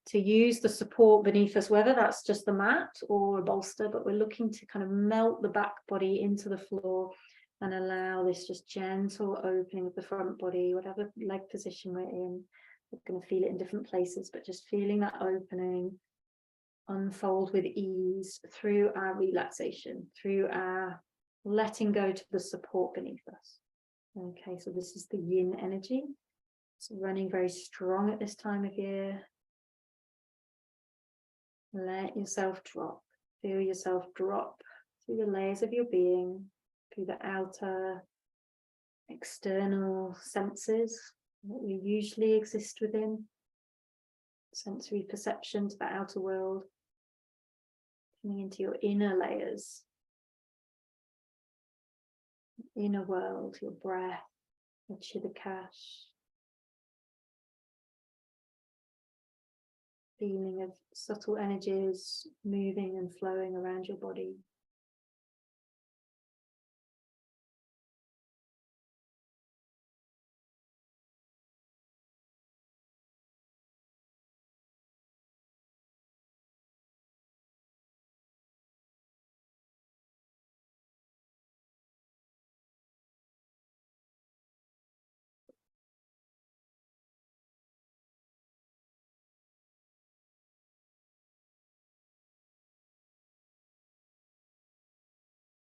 [SPEAKER 1] to use the support beneath us, whether that's just the mat or a bolster, but we're looking to kind of melt the back body into the floor and allow this just gentle opening of the front body, whatever leg position we're in. We're going to feel it in different places, but just feeling that opening unfold with ease through our relaxation, through our letting go to the support beneath us. Okay, so this is the yin energy. It's running very strong at this time of year. Let yourself drop. Feel yourself drop through the layers of your being, through the outer, external senses that we usually exist within. Sensory perception to the outer world. Coming into your inner layers. Inner world, your breath, your Chittakash. Feeling of subtle energies moving and flowing around your body.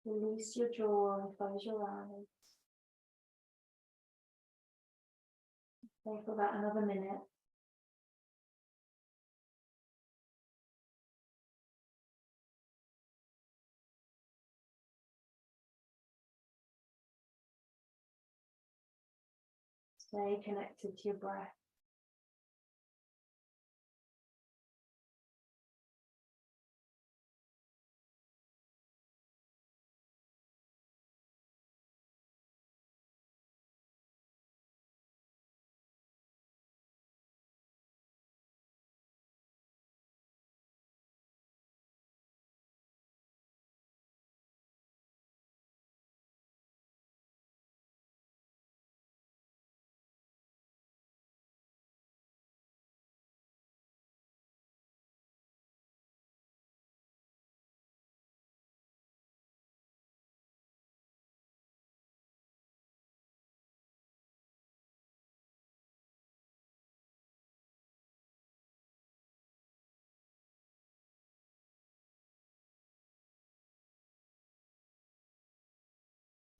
[SPEAKER 1] Release your jaw and close your eyes. Stay for about another minute. Stay connected to your breath.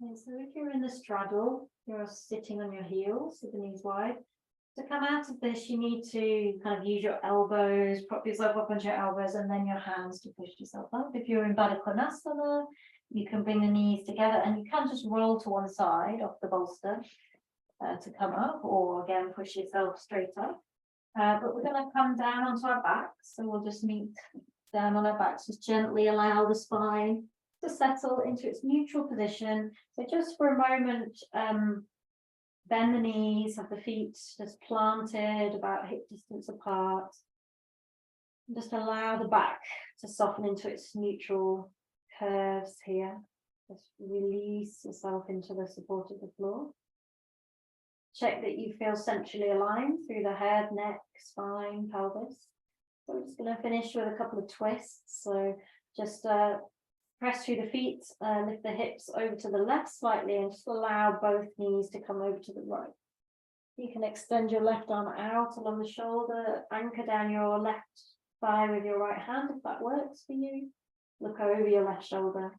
[SPEAKER 1] Okay, so if you're in the straddle, you're sitting on your heels with the knees wide. To come out of this, you need to kind of use your elbows, prop yourself up onto your elbows, and then your hands to push yourself up. If you're in Baddha Konasana, you can bring the knees together, and you can just roll to one side off the bolster to come up, or again, push yourself straight up. But we're going to come down onto our backs, so we'll just meet down on our backs. Just gently allow the spine to settle into its neutral position. So just for a moment, bend the knees, have the feet just planted about hip distance apart. And just allow the back to soften into its neutral curves here. Just release yourself into the support of the floor. Check that you feel centrally aligned through the head, neck, spine, pelvis. So we're just going to finish with a couple of twists. So just press through the feet, lift the hips over to the left slightly, and just allow both knees to come over to the right. You can extend your left arm out along the shoulder, anchor down your left thigh with your right hand if that works for you. Look over your left shoulder.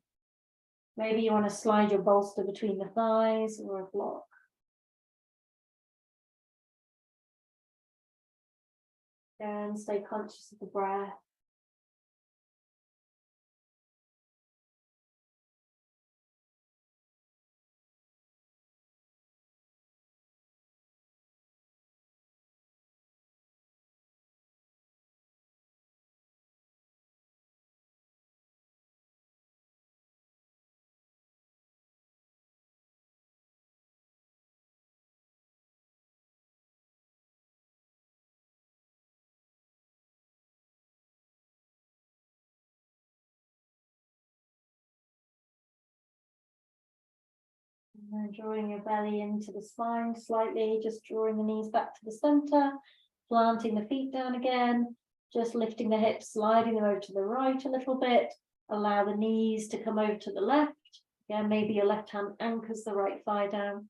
[SPEAKER 1] Maybe you want to slide your bolster between the thighs or a block. And stay conscious of the breath. And then drawing your belly into the spine slightly, just drawing the knees back to the center, planting the feet down again, just lifting the hips, sliding them over to the right a little bit. Allow the knees to come over to the left. Again, maybe your left hand anchors the right thigh down.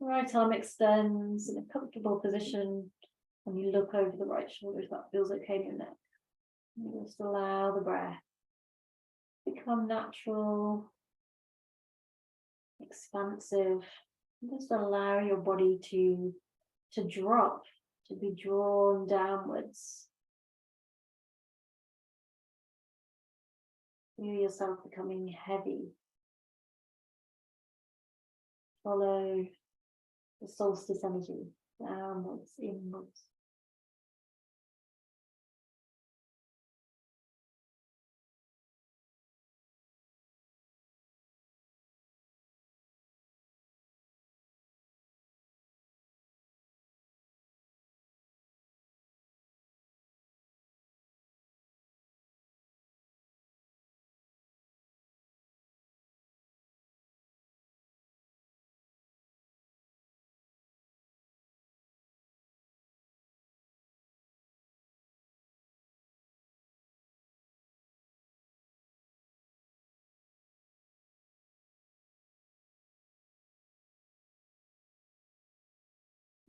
[SPEAKER 1] Right arm extends in a comfortable position, and you look over the right shoulder if that feels okay in your neck. And just allow the breath to become natural, expansive. Just allow your body to drop, to be drawn downwards. Feel yourself becoming heavy. Follow the solstice energy downwards, inwards.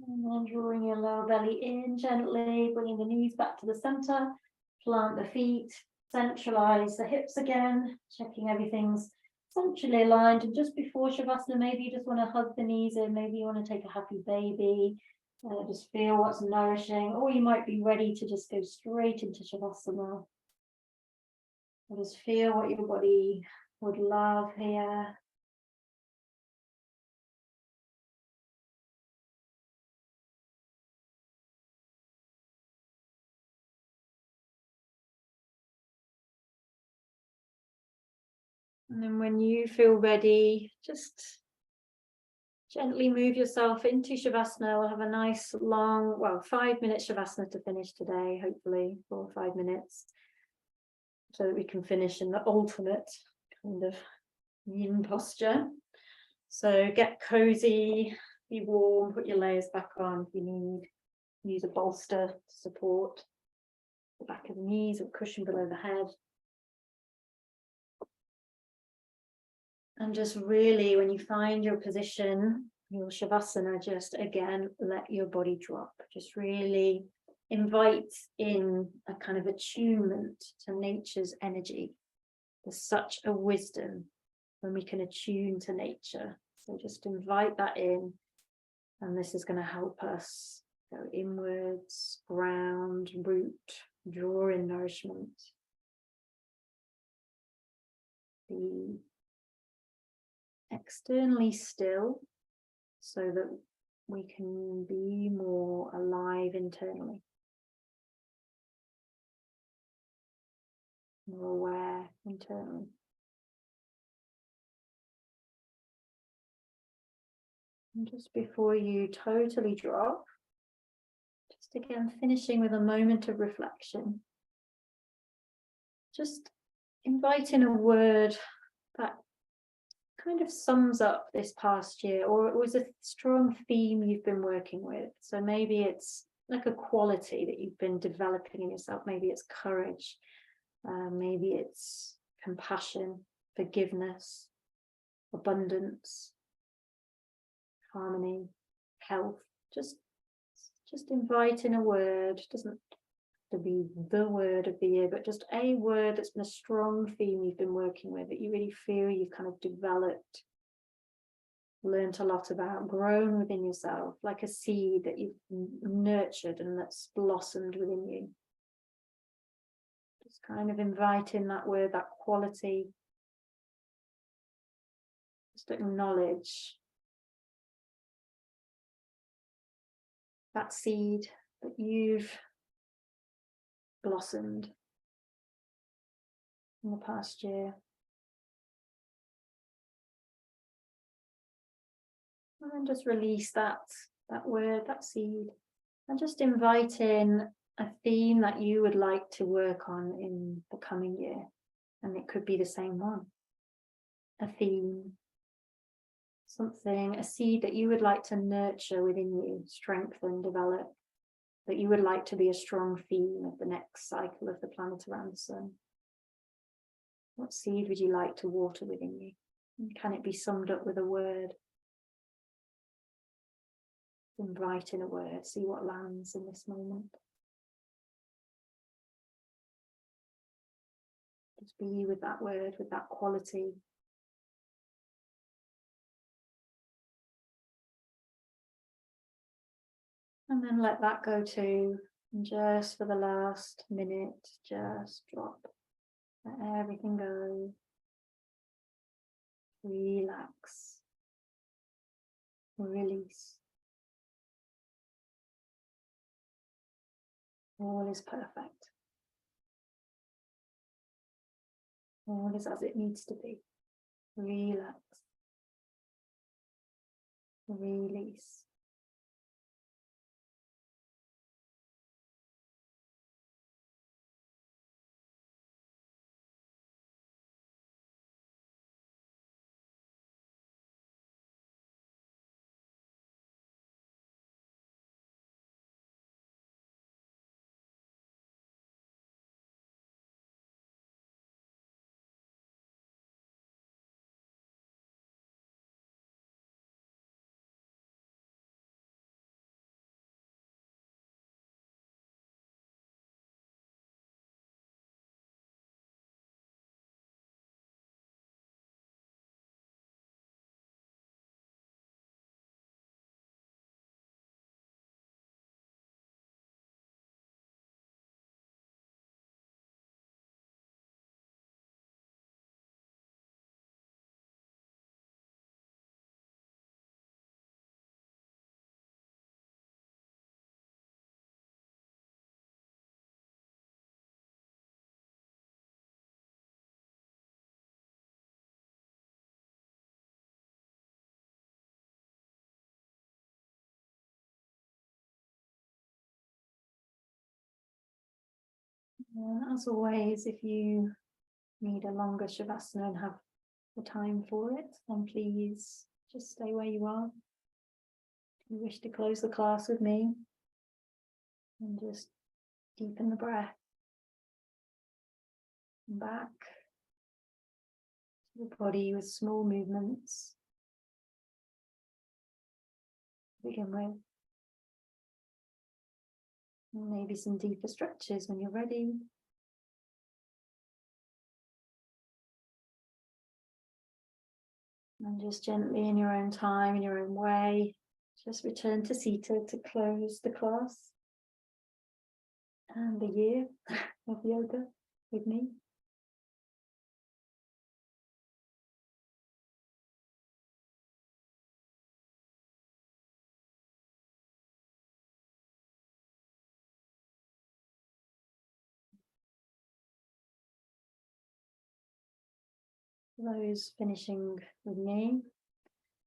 [SPEAKER 1] And then drawing your lower belly in gently, bringing the knees back to the center, plant the feet, centralize the hips again, checking everything's centrally aligned, and just before Shavasana, maybe you just want to hug the knees in, maybe you want to take a happy baby, just feel what's nourishing, or you might be ready to just go straight into Shavasana. And just feel what your body would love here. And then when you feel ready, just gently move yourself into Shavasana. We'll have a nice long, 5-minute Shavasana to finish today, hopefully 4 or 5 minutes, so that we can finish in the ultimate kind of yin posture. So get cozy, be warm, put your layers back on if you need. Use a bolster to support the back of the knees or cushion below the head. And just really, when you find your position, your Shavasana, just again, let your body drop. Just really invite in a kind of attunement to nature's energy. There's such a wisdom when we can attune to nature. So just invite that in, and this is going to help us go inwards, ground, root, draw in nourishment. Be externally still so that we can be more alive internally, more aware internally. And just before you totally drop, just again finishing with a moment of reflection, just invite in a word that kind of sums up this past year, or it was a strong theme you've been working with. So maybe it's like a quality that you've been developing in yourself. Maybe it's courage, maybe it's compassion, forgiveness, abundance, harmony, health. Just invite in a word. It doesn't have to be the word of the year, but just a word that's been a strong theme you've been working with, that you really feel you've kind of developed, learned a lot about, grown within yourself, like a seed that you've nurtured and that's blossomed within you. Just kind of invite in that word, that quality. Just acknowledge that seed that you've blossomed in the past year. And then just release that word, that seed, and just invite in a theme that you would like to work on in the coming year. And it could be the same one. A theme, something, a seed that you would like to nurture within you, strengthen, develop, that you would like to be a strong theme of the next cycle of the planet around the sun. What seed would you like to water within you? And can it be summed up with a word? Invite in a word, see what lands in this moment. Just be with that word, with that quality. And then let that go too. And just for the last minute, just drop. Let everything go. Relax. Release. All is perfect. All is as it needs to be. Relax. Release. And as always, if you need a longer Shavasana and have the time for it, then please just stay where you are. If you wish to close the class with me, and just deepen the breath. Back to the body with small movements. Begin with. And maybe some deeper stretches when you're ready. And just gently in your own time, in your own way, just return to seated to close the class and the year of yoga with me. Those finishing with me,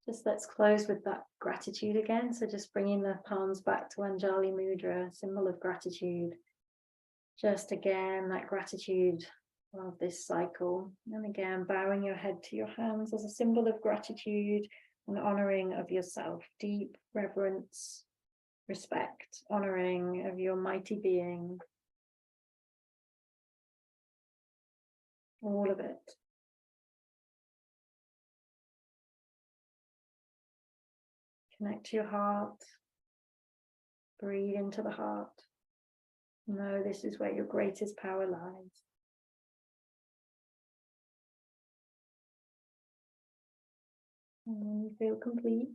[SPEAKER 1] just let's close with that gratitude again. So just bringing the palms back to Anjali Mudra, symbol of gratitude. Just again, that gratitude of this cycle. And again, bowing your head to your hands as a symbol of gratitude and honoring of yourself. Deep reverence, respect, honoring of your mighty being. All of it. Connect to your heart. Breathe into the heart. Know this is where your greatest power lies. And when you feel complete,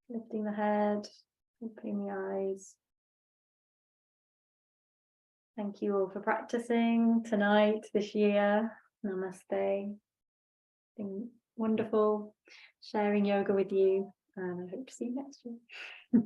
[SPEAKER 1] lifting the head, opening the eyes. Thank you all for practicing tonight, this year. Namaste. It's been wonderful sharing yoga with you, and I hope to see you next year.